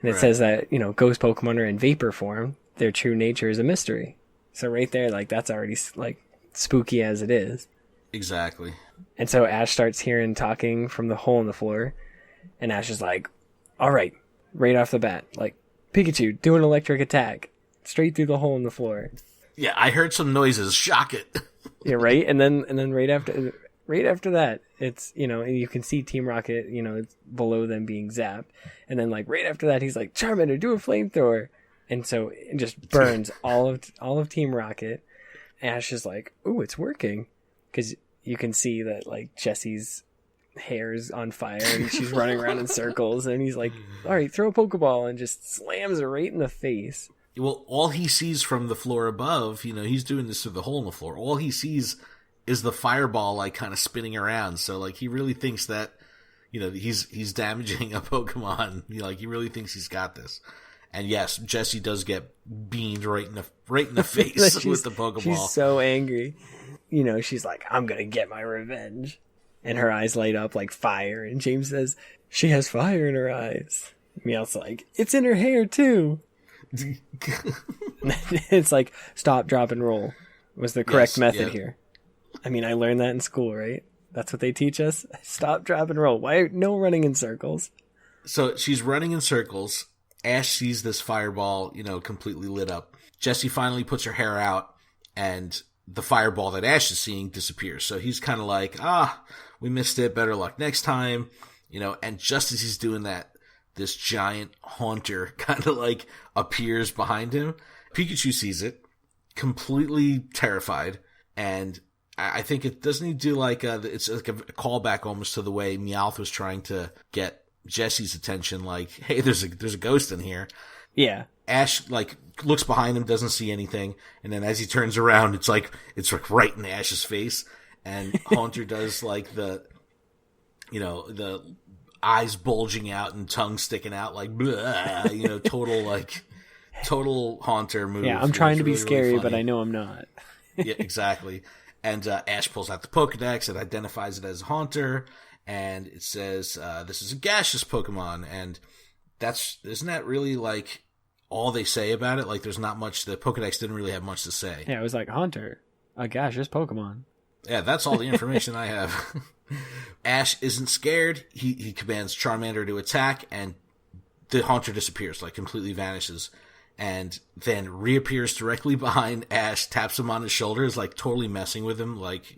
And it says that, you know, ghost Pokemon are in vapor form. Their true nature is a mystery. So right there, like, that's already, like, spooky as it is. Exactly. And so Ash starts hearing talking from the hole in the floor. And Ash is like, all right, right off the bat, like, Pikachu, do an electric attack straight through the hole in the floor. Yeah, I heard some noises. Shock it. Yeah, right. And then right after that, it's, you know, and you can see Team Rocket, you know, it's below them being zapped. And then like right after that, he's like, Charmander, do a flamethrower. And so it just burns all of Team Rocket. Ash is like, ooh, it's working, because you can see that like Jessie's hair is on fire and she's running around in circles. And he's like, all right, throw a Pokeball, and just slams her right in the face. Well, all he sees from the floor above, you know, he's doing this through the hole in the floor. All he sees is the fireball, like, kind of spinning around. So, like, he really thinks that, you know, he's damaging a Pokemon. You know, like, he really thinks he's got this. And yes, Jessie does get beamed right in the face with the Pokeball. She's so angry. You know, she's like, I'm gonna get my revenge. And her eyes light up like fire. And James says, she has fire in her eyes. Meowth's like, it's in her hair too. It's like, stop, drop, and roll was the correct method here. I mean, I learned that in school, right? That's what they teach us. Stop, drop, and roll. Why no running in circles? So she's running in circles. Ash sees this fireball, you know, completely lit up. Jessie finally puts her hair out, and the fireball that Ash is seeing disappears. So he's kind of like, we missed it. Better luck next time. You know, and just as he's doing that, this giant haunter kind of like appears behind him. Pikachu sees it, completely terrified, and I think it doesn't he do like it's like a callback almost to the way Meowth was trying to get Jessie's attention, like, hey, there's a ghost in here. Yeah. Ash like looks behind him, doesn't see anything, and then as he turns around, it's like right in Ash's face, and Haunter does like the eyes bulging out and tongue sticking out like blah, total Haunter move. Yeah, I'm trying to be really, scary, really but I know I'm not. Yeah, exactly. And Ash pulls out the Pokedex. It identifies it as Haunter, and it says this is a gaseous Pokemon. And isn't that really like all they say about it? Like, there's not much. The Pokedex didn't really have much to say. Yeah, it was like Haunter, a gaseous Pokemon. Yeah, that's all the information I have. Ash isn't scared. He commands Charmander to attack, and the Haunter disappears, like completely vanishes, and then reappears directly behind Ash, taps him on his shoulders, like totally messing with him. Like,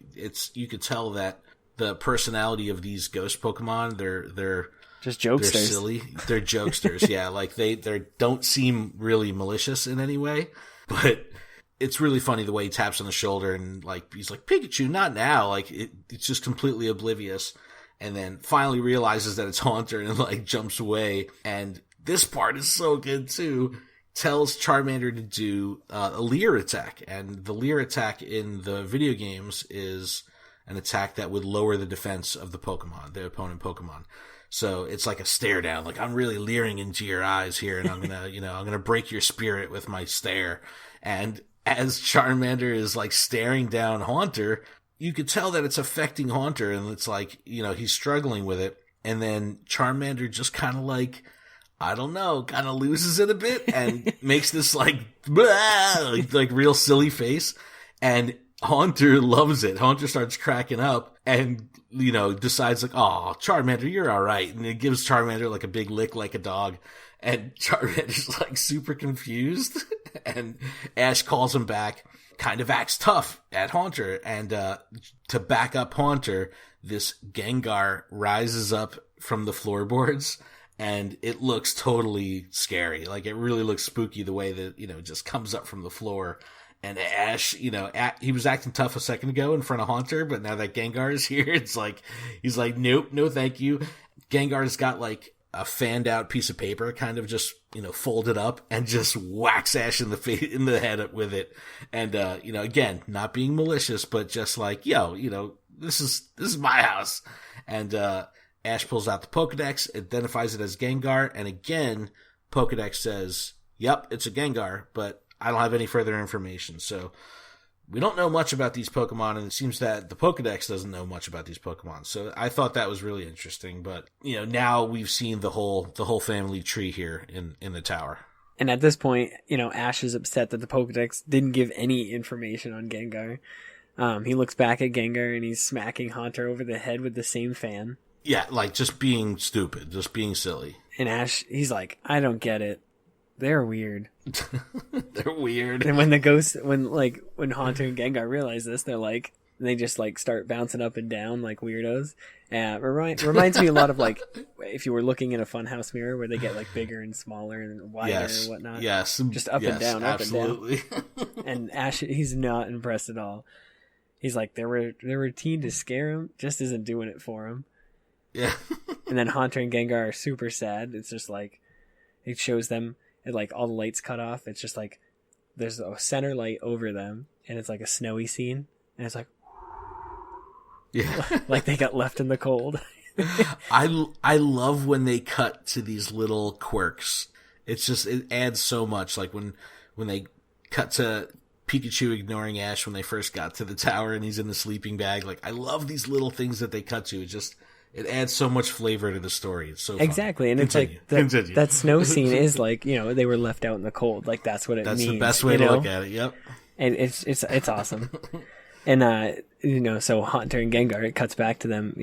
you could tell that the personality of these ghost Pokemon, they're just jokesters. They're silly. They're jokesters. Yeah, like they don't seem really malicious in any way, but it's really funny the way he taps on the shoulder and like he's like, Pikachu, not now. Like it's just completely oblivious, and then finally realizes that it's Haunter and like jumps away. And this part is so good too. Tells Charmander to do a Leer attack, and the Leer attack in the video games is an attack that would lower the defense of the opponent Pokemon. So it's like a stare down, like I'm really leering into your eyes here, and I'm gonna break your spirit with my stare. And as Charmander is like staring down Haunter, you could tell that it's affecting Haunter, and it's like, he's struggling with it. And then Charmander just kind of like, I don't know, kind of loses it a bit and makes this like, blah, like real silly face. And Haunter loves it. Haunter starts cracking up and, decides like, oh, Charmander, you're all right. And it gives Charmander like a big lick like a dog. And Charmander's like super confused. And Ash calls him back, kind of acts tough at Haunter. And to back up Haunter, this Gengar rises up from the floorboards. And it looks totally scary. Like, it really looks spooky the way that, it just comes up from the floor. And Ash, he was acting tough a second ago in front of Haunter, but now that Gengar is here, it's like, he's like, nope, no thank you. Gengar's got like a fanned out piece of paper, kind of just, folded up and just whacks Ash in the head with it. And, again, not being malicious, but just like, this is my house. And, Ash pulls out the Pokedex, identifies it as Gengar, and again, Pokedex says, yep, it's a Gengar, but I don't have any further information. So we don't know much about these Pokemon, and it seems that the Pokedex doesn't know much about these Pokemon. So I thought that was really interesting, but now we've seen the whole family tree here in the tower. And at this point, Ash is upset that the Pokedex didn't give any information on Gengar. He looks back at Gengar and he's smacking Haunter over the head with the same fan. Yeah, like just being stupid, just being silly. And Ash, he's like, I don't get it. They're weird. They're weird. And when when Haunter and Gengar realize this, they just like start bouncing up and down like weirdos. Reminds me a lot of like if you were looking in a funhouse mirror where they get like bigger and smaller and wider and whatnot. Yes. Just up and down, absolutely. Up and down. And Ash, he's not impressed at all. He's like, their routine to scare him just isn't doing it for him. Yeah. And then Haunter and Gengar are super sad. It's just like, it shows them, like all the lights cut off. It's just like, there's a center light over them, and it's like a snowy scene. And it's like, yeah, like they got left in the cold. I love when they cut to these little quirks. It's just, it adds so much. Like when they cut to Pikachu ignoring Ash when they first got to the tower and he's in the sleeping bag. Like, I love these little things that they cut to. It adds so much flavor to the story. It's so fun. Exactly, and Continue. It's like that snow scene is like, they were left out in the cold. Like, that's what it means. That's the best way to look at it. Yep. And it's awesome. And so Haunter and Gengar, it cuts back to them,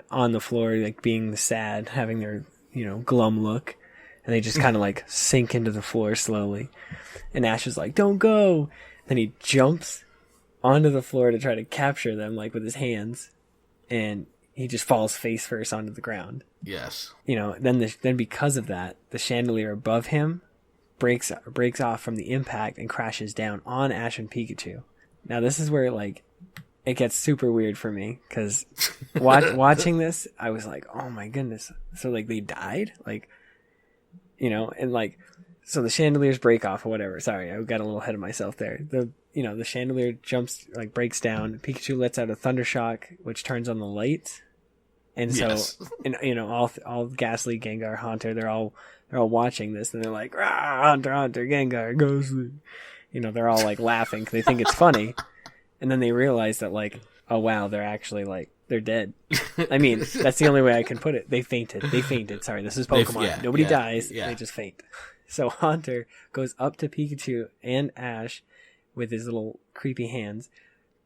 on the floor, like being sad, having their glum look, and they just kind of like sink into the floor slowly. And Ash is like, "Don't go!" Then he jumps onto the floor to try to capture them, like with his hands, and he just falls face first onto the ground. Yes. Then because of that, the chandelier above him breaks off from the impact and crashes down on Ash and Pikachu. Now this is where like it gets super weird for me, because watching this, I was like, oh my goodness. So like they died, like, and like So the chandeliers break off or whatever. Sorry, I got a little ahead of myself there. The chandelier jumps, like, breaks down. Pikachu lets out a thunder shock, which turns on the lights. And so, and, all Ghastly, Gengar, Haunter, they're all watching this, and they're like, "Rah, Haunter, Gengar, Ghastly." They're all, like, laughing because they think it's funny. And then they realize that, like, oh wow, they're actually, like, they're dead. I mean, that's the only way I can put it. They fainted. Sorry, this is Pokemon. Nobody dies. Yeah. They just faint. So Haunter goes up to Pikachu and Ash with his little creepy hands,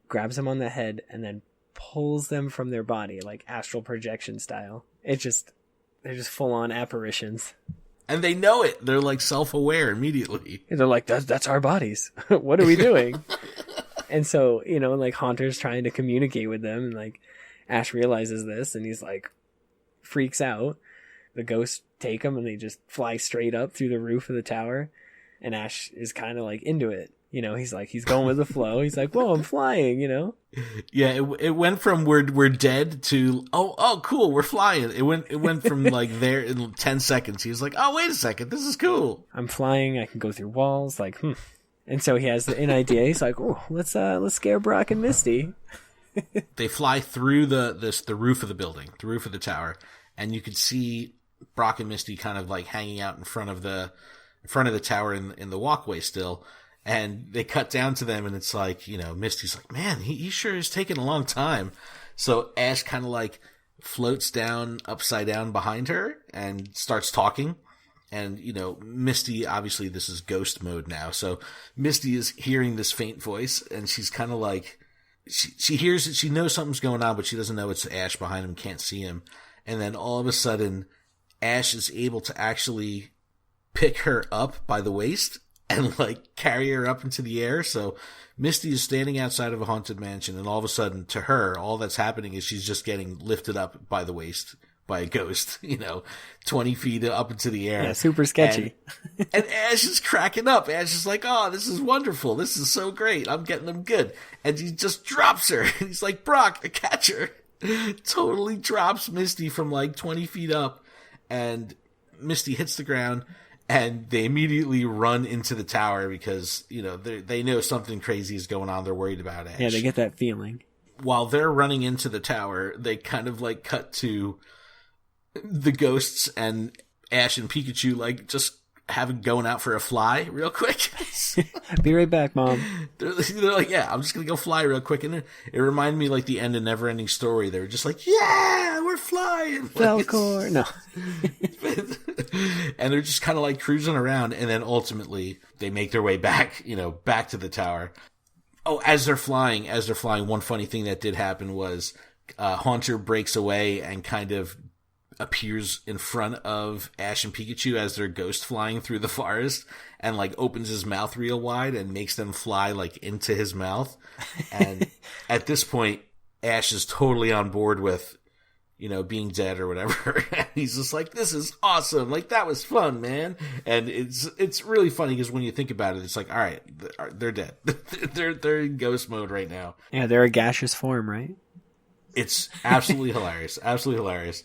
grabs them on the head, and then pulls them from their body, like astral projection style. They're just full on apparitions. And they know it. They're, like, self-aware immediately. And they're like, that's our bodies. What are we doing? And so, like, Haunter's trying to communicate with them, and, like, Ash realizes this, and he's, like, freaks out. The ghosts take him, and they just fly straight up through the roof of the tower, and Ash is kind of, like, into it. He's going with the flow. He's like, whoa, I'm flying, Yeah, it went from we're dead to, oh, cool, we're flying. It went from, like, there in 10 seconds. He was like, oh, wait a second, this is cool. I'm flying, I can go through walls, like, And so he has an idea. He's like, oh, let's scare Brock and Misty. They fly through the roof of the building, the roof of the tower, and you could see Brock and Misty kind of, like, hanging out in front of the tower in the walkway still. And they cut down to them, and it's like, Misty's like, man, he sure is taking a long time. So Ash kind of, like, floats down upside down behind her and starts talking. And, Misty, obviously this is ghost mode now. So Misty is hearing this faint voice, and she's kind of like, she hears it, she knows something's going on, but she doesn't know it's Ash behind him, can't see him. And then all of a sudden, Ash is able to actually pick her up by the waist and, like, carry her up into the air. So Misty is standing outside of a haunted mansion, and all of a sudden, to her, all that's happening is she's just getting lifted up by the waist by a ghost, 20 feet up into the air. Yeah, super sketchy. And Ash is cracking up. Ash is like, oh, this is wonderful. This is so great. I'm getting them good. And he just drops her. And he's like, Brock, the catcher. Totally drops Misty from, like, 20 feet up. And Misty hits the ground. And they immediately run into the tower because, they know something crazy is going on. They're worried about Ash. Yeah, they get that feeling. While they're running into the tower, they kind of, like, cut to the ghosts and Ash and Pikachu, like, just going out for a fly real quick. Be right back, Mom. They're like, yeah, I'm just going to go fly real quick. And it reminded me, like, the end of Neverending Story. They were just like, yeah, we're flying. Falcor. No. And they're just kind of, like, cruising around. And then ultimately they make their way back, back to the tower. Oh, as they're flying, one funny thing that did happen was Haunter breaks away and kind of appears in front of Ash and Pikachu as they're ghost flying through the forest, and, like, opens his mouth real wide and makes them fly, like, into his mouth. And at this point, Ash is totally on board with, being dead or whatever. And he's just like, this is awesome. Like, that was fun, man. And it's really funny because when you think about it, it's like, all right, they're dead. they're in ghost mode right now. Yeah, they're a gaseous form, right? It's absolutely hilarious. Absolutely hilarious.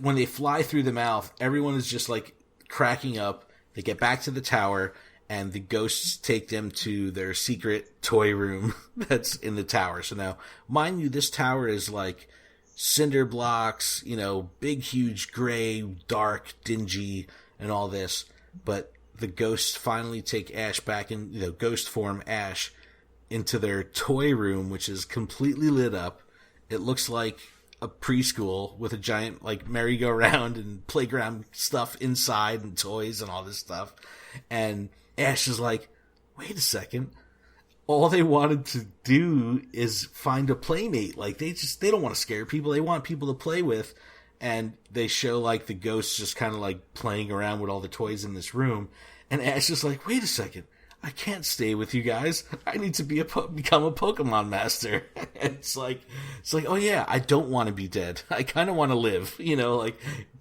When they fly through the mouth, everyone is just, like, cracking up. They get back to the tower, and the ghosts take them to their secret toy room that's in the tower. So now, mind you, this tower is, like, cinder blocks, big, huge, gray, dark, dingy, and all this. But the ghosts finally take Ash back in, ghost form Ash, into their toy room, which is completely lit up. It looks like a preschool with a giant, like, merry-go-round and playground stuff inside and toys and all this stuff. And Ash is like, wait a second. All they wanted to do is find a playmate. Like, they don't want to scare people. They want people to play with. And they show, like, the ghosts just kind of, like, playing around with all the toys in this room. And Ash is like, wait a second. I can't stay with you guys. I need to become a Pokemon master. It's like, oh yeah, I don't want to be dead. I kind of want to live. Like,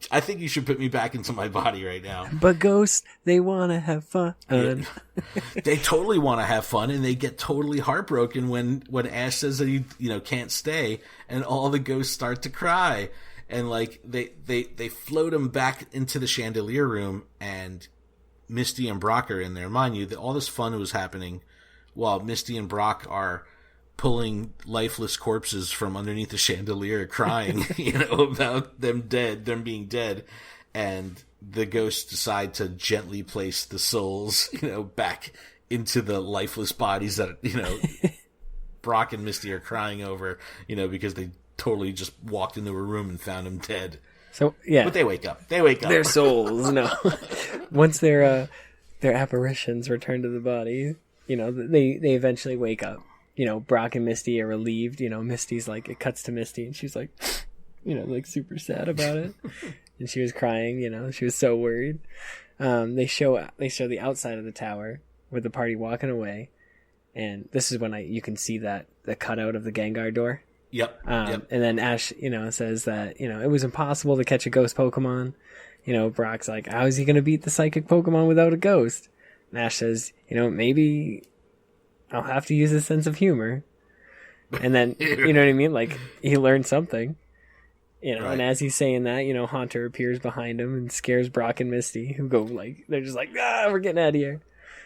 I think you should put me back into my body right now. But ghosts, they want to have fun. They totally want to have fun, and they get totally heartbroken when Ash says that he, can't stay, and all the ghosts start to cry. And, like, they float him back into the chandelier room, and Misty and Brock are in there. Mind you, that all this fun was happening while Misty and Brock are pulling lifeless corpses from underneath the chandelier, crying, about them being dead, and the ghosts decide to gently place the souls, back into the lifeless bodies that, Brock and Misty are crying over, because they totally just walked into a room and found him dead. So, yeah. But they wake up. Their souls, no. Once their apparitions return to the body, they eventually wake up. Brock and Misty are relieved. Misty's like, it cuts to Misty and she's like, like super sad about it. And she was crying, she was so worried. They show the outside of the tower with the party walking away. And this is when you can see the cutout of the Gengar door. Yep. And then Ash, says that, it was impossible to catch a ghost Pokemon. Brock's like, how is he going to beat the psychic Pokemon without a ghost? And Ash says, maybe I'll have to use a sense of humor. And then, you know what I mean? Like, he learned something. Right. And as he's saying that, Haunter appears behind him and scares Brock and Misty, who go they're just like, we're getting out of here.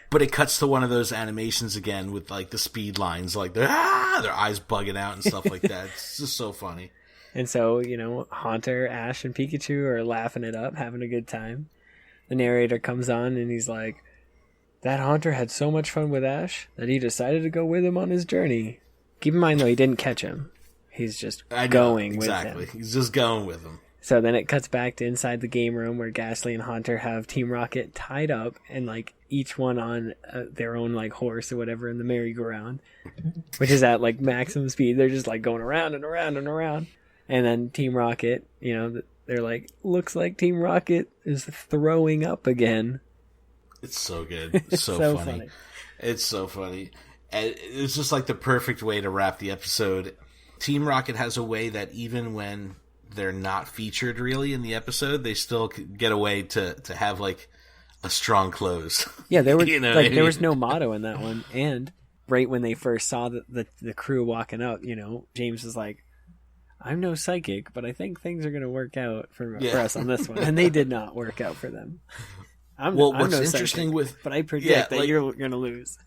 But it cuts to one of those animations again with the speed lines, their eyes bugging out and stuff like that. It's just so funny. And so, Haunter, Ash, and Pikachu are laughing it up, having a good time. The narrator comes on and he's like, that Haunter had so much fun with Ash that he decided to go with him on his journey. Keep in mind, though, he didn't catch him. He's just going with him. Exactly. He's just going with him. So then it cuts back to inside the game room where Ghastly and Haunter have Team Rocket tied up and each one on their own horse or whatever in the merry-go-round, which is at maximum speed. They're just going around and around and around. And then Team Rocket, they're like, looks like Team Rocket is throwing up again. It's so good. It's so funny. It's so funny. And it's just the perfect way to wrap the episode. Team Rocket has a way that even when they're not featured really in the episode, they still get a way to have a strong close. Yeah, there were there was no motto in that one. And right when they first saw the crew walking up, James was like, I'm no psychic, but I think things are going to work out for us on this one. And they did not work out for them. What's interesting but I predict that you're going to lose.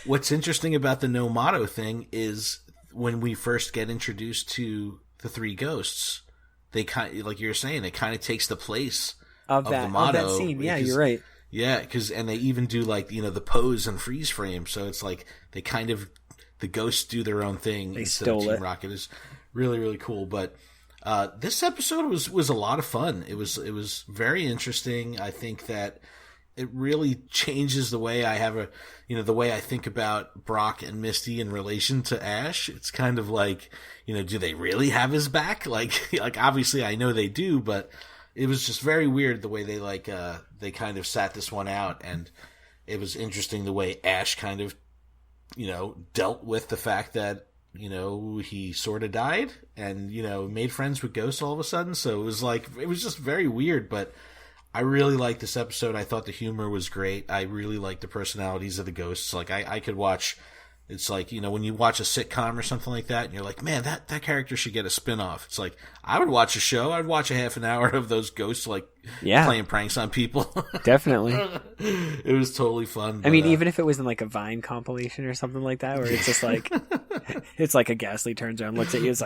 What's interesting about the no motto thing is when we first get introduced to the three ghosts, they kind like you're saying, it kind of takes the place of the motto. Of that scene. Yeah, you're right. Yeah, and they even do the pose and freeze frame, so it's they kind of the ghosts do their own thing. They instead stole of Team it. Rocket is really, really cool. But this episode was a lot of fun. It was very interesting. I think that it really changes the way I have the way I think about Brock and Misty in relation to Ash. It's kind of do they really have his back? Obviously I know they do, but it was just very weird the way they kind of sat this one out, and it was interesting the way Ash kind of, dealt with the fact that, he sort of died and, made friends with ghosts all of a sudden. So it was just very weird, but I really liked this episode. I thought the humor was great. I really liked the personalities of the ghosts. I could watch, it's when you watch a sitcom or something like that and you're like, man, that character should get a spin-off. It's I would watch a show. I'd watch a half an hour of those ghosts playing pranks on people. Definitely. It was totally fun. I mean, even if it was in a Vine compilation or something like that, where it's just it's a Ghastly turns around, looks at you, it's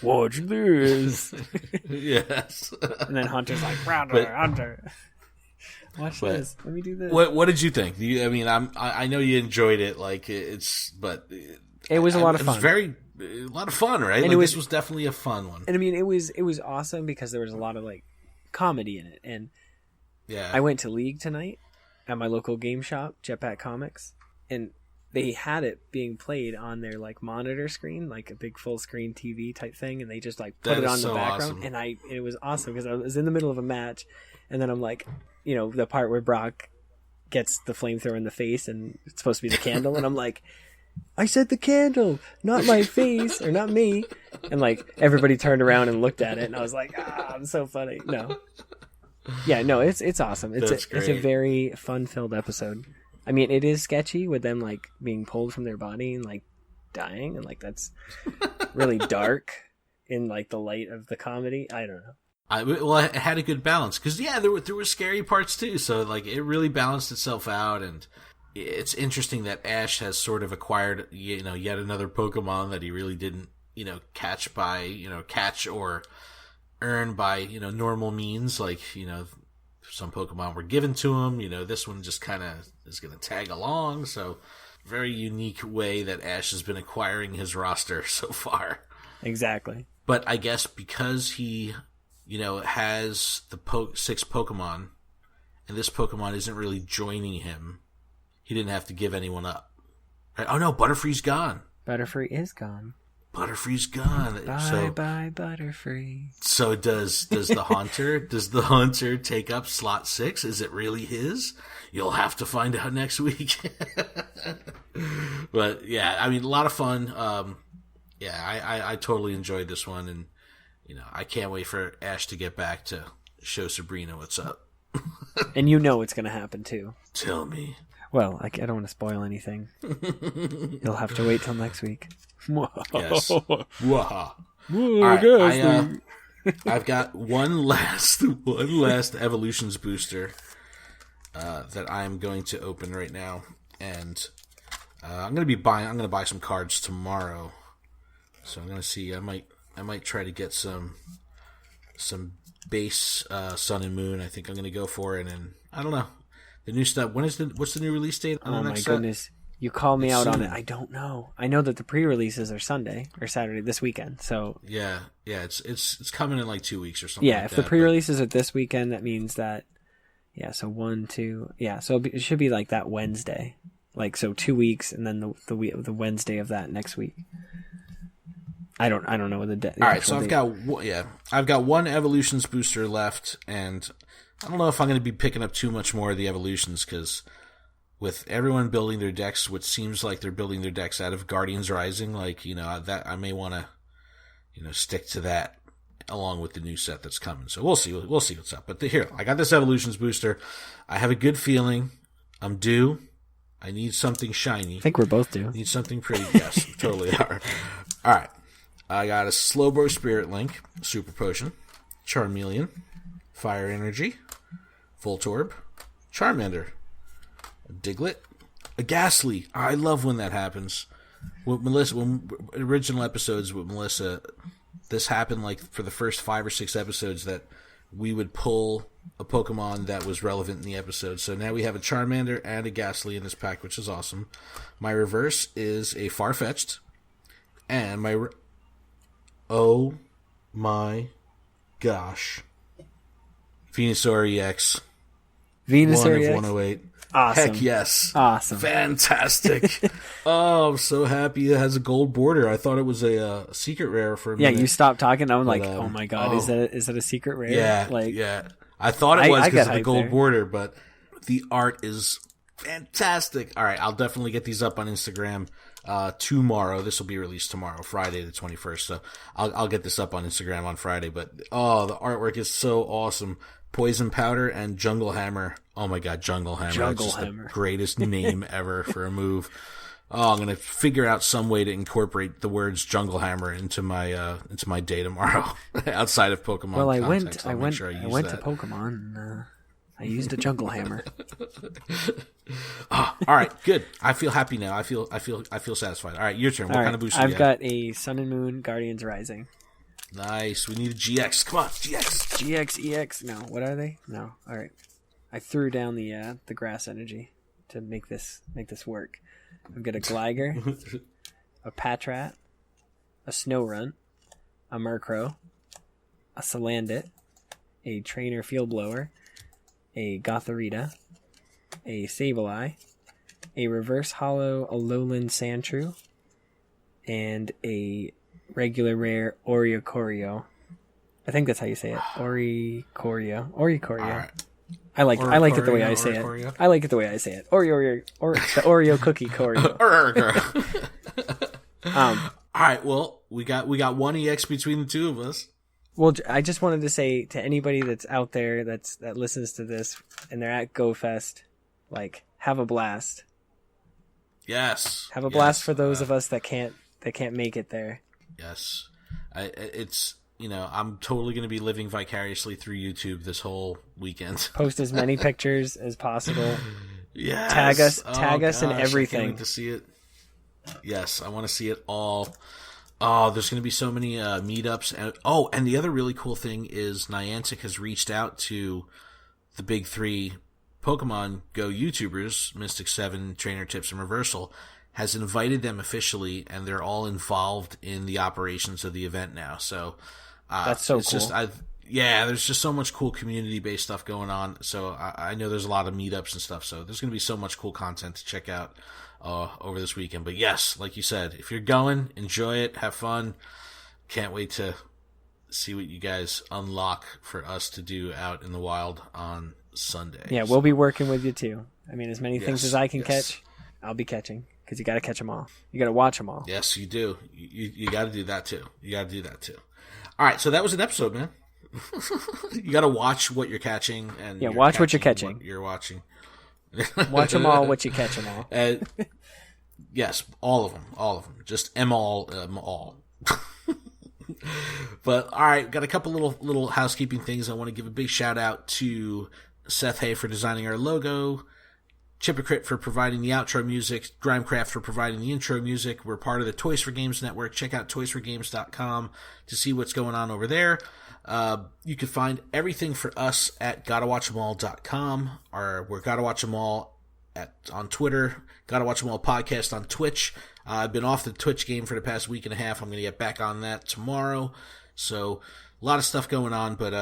watch this. Yes. And then Hunter's Hunter. Watch this. Let me do this. What did you think? I know you enjoyed it. It was a lot of fun. It was a lot of fun, right? And this was definitely a fun one. And it was awesome because there was a lot of comedy in it. And yeah, I went to League tonight at my local game shop, Jetpack Comics, and they had it being played on their monitor screen, a big full screen TV type thing, and they just put it on the background. Awesome. And it was awesome because I was in the middle of a match, and then I'm the part where Brock gets the flamethrower in the face and it's supposed to be the candle, and I'm like, I said the candle, not my face, or not me. And everybody turned around and looked at it, and I was like, I'm so funny. No. Yeah, no, it's awesome. It's a very fun-filled episode. I mean, it is sketchy with them being pulled from their body and dying, and that's really dark in the light of the comedy. I don't know. It had a good balance because there were scary parts too. So like it really balanced itself out, and it's interesting that Ash has sort of acquired yet another Pokemon that he really didn't catch or earn by normal means. Like some Pokemon were given to him. This one just kind of is going to tag along. So very unique way that Ash has been acquiring his roster so far. Exactly. But I guess because he has the 6 Pokemon, and this Pokemon isn't really joining him, he didn't have to give anyone up. Right? Oh no, Butterfree's gone. Butterfree is gone. Butterfree's gone. Bye, Butterfree. So does the Haunter take up slot 6? Is it really his? You'll have to find out next week. But yeah, I mean, a lot of fun. I totally enjoyed this one, and I can't wait for Ash to get back to show Sabrina what's up. And it's going to happen too. Tell me. Well, I don't want to spoil anything. You'll have to wait till next week. Yes. All right, I've got one last Evolutions booster that I'm going to open right now, and I'm going to buy some cards tomorrow. So I'm going to see. I might try to get some base Sun and Moon. I think I'm going to go for it, and I don't know the new stuff. What's the new release date on the next set? Goodness. You call me out on it. I don't know. I know that the pre-releases are Sunday or Saturday this weekend. So yeah, it's coming in like 2 weeks or something. Yeah, if the pre-releases are this weekend, that means that so 1, 2, so it should be like that Wednesday, like so 2 weeks, and then the Wednesday of that next week. I don't know the day. All right, so I've got one Evolutions booster left, and I don't know if I'm going to be picking up too much more of the Evolutions because with everyone building their decks, what seems like they're building their decks out of Guardians Rising, that I may want to, stick to that along with the new set that's coming. So we'll see what's up. But here, I got this Evolutions booster. I have a good feeling. I'm due. I need something shiny. I think we're both due. Need something pretty. Yes, we totally are. All right. I got a Slowbro Spirit Link, Super Potion, Charmeleon, Fire Energy, Voltorb, Charmander, a Diglett, a Ghastly. I love when that happens. When original episodes with Melissa, this happened like for the first 5 or 6 episodes that we would pull a Pokemon that was relevant in the episode. So now we have a Charmander and a Ghastly in this pack, which is awesome. My reverse is a Farfetch'd, and my oh my gosh, Venusaur EX. Venusaur EX? 108. Awesome. Heck yes. Awesome. Fantastic. Oh, I'm so happy it has a gold border. I thought it was a secret rare for a minute. Yeah, you stopped talking. I'm like, oh my god, is that a secret rare? Yeah, yeah. I thought it was because of the gold border, but the art is fantastic. All right, I'll definitely get these up on Instagram tomorrow. This will be released tomorrow, Friday the 21st. So I'll get this up on Instagram on Friday. But the artwork is so awesome. Poison Powder and Jungle Hammer. Oh my god, Jungle Hammer. That's just the greatest name ever for a move. Oh, I'm gonna figure out some way to incorporate the words Jungle Hammer into my day tomorrow outside of Pokemon. Well, I context. went to Pokemon and I used a Jungle Hammer. Oh, all right, good. I feel happy now. I feel satisfied. All right, your turn. What kind of booster? I've got a Sun and Moon Guardians Rising. Nice. We need a GX. Come on, GX. GX, EX. No, what are they? No. All right. I threw down the grass energy to make this work. I've got a Gligar, a Patrat, a Snorunt, a Murkrow, a Salandit, a Trainer Field Blower, a Gothorita, a Sableye, a Reverse Hollow Alolan Sandshrew, and a regular rare Oricorio. I think that's how you say it. Oricorio. Right. I like it the way I say it. I like it the way I say it. The Oreo cookie Corio. All right. Well, we got one EX between the two of us. Well, I just wanted to say to anybody that's out there that listens to this and they're at Go Fest, like, have a blast. Yes. Have a blast for those of us that can't make it there. Yes. I'm totally going to be living vicariously through YouTube this whole weekend. Post as many pictures as possible. Yes. Tag us in everything. I can't wait to see it. Yes, I want to see it all. Oh, there's going to be so many meetups. And the other really cool thing is Niantic has reached out to the big three Pokemon Go YouTubers, Mystic 7, Trainer Tips, and Reversal, has invited them officially, and they're all involved in the operations of the event now. So that's so cool. There's just so much cool community-based stuff going on. So I know there's a lot of meetups and stuff. So there's going to be so much cool content to check out over this weekend. But yes, like you said, if you're going, enjoy it, have fun. Can't wait to see what you guys unlock for us to do out in the wild on Sunday. Yeah, we'll be working with you too. I mean, as many things as I can catch, I'll be catching. Because you got to catch them all. You got to watch them all. Yes, you do. You got to do that too. All right, so that was an episode, man. You got to watch what you're catching, and watch what you're catching. What you're watching. Watch them all. What you catch them all. Yes, all of them. Just all. But all right, got a couple little housekeeping things. I want to give a big shout out to Seth Hay for designing our logo. Chipocrit for providing the outro music, Grimecraft for providing the intro music. We're part of the Toys for Games network. Check out toysforgames.com to see what's going on over there. You can find everything for us at gottawatchemall.com, or we're Gotta Watch 'Em All on Twitter, Gotta Watch 'Em All podcast on Twitch. I've been off the Twitch game for the past week and a half. I'm going to get back on that tomorrow. So a lot of stuff going on, but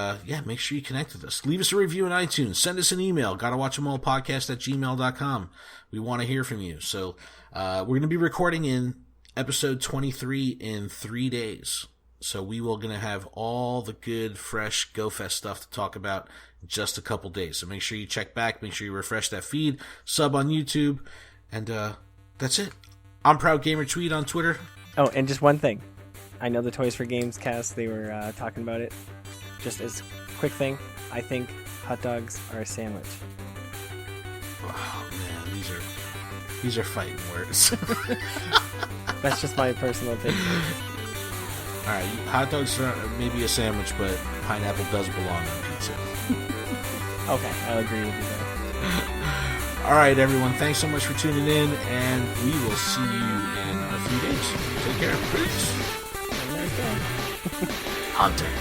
make sure you connect with us. Leave us a review on iTunes. Send us an email, gottawatchemallpodcast@gmail.com. We want to hear from you. So we're going to be recording in episode 23 in 3 days. So we will going to have all the good, fresh Go Fest stuff to talk about in just a couple days. So make sure you check back. Make sure you refresh that feed. Sub on YouTube. And that's it. I'm Proud Gamer Tweed on Twitter. Oh, and just one thing. I know the Toys for Games cast, they were talking about it. Just as quick thing, I think hot dogs are a sandwich. Oh, man, these are fighting words. That's just my personal opinion. All right, hot dogs are maybe a sandwich, but pineapple does belong on pizza. Okay, I'll agree with you there. All right, everyone, thanks so much for tuning in, and we will see you in a few days. Take care. Peace. Hunter.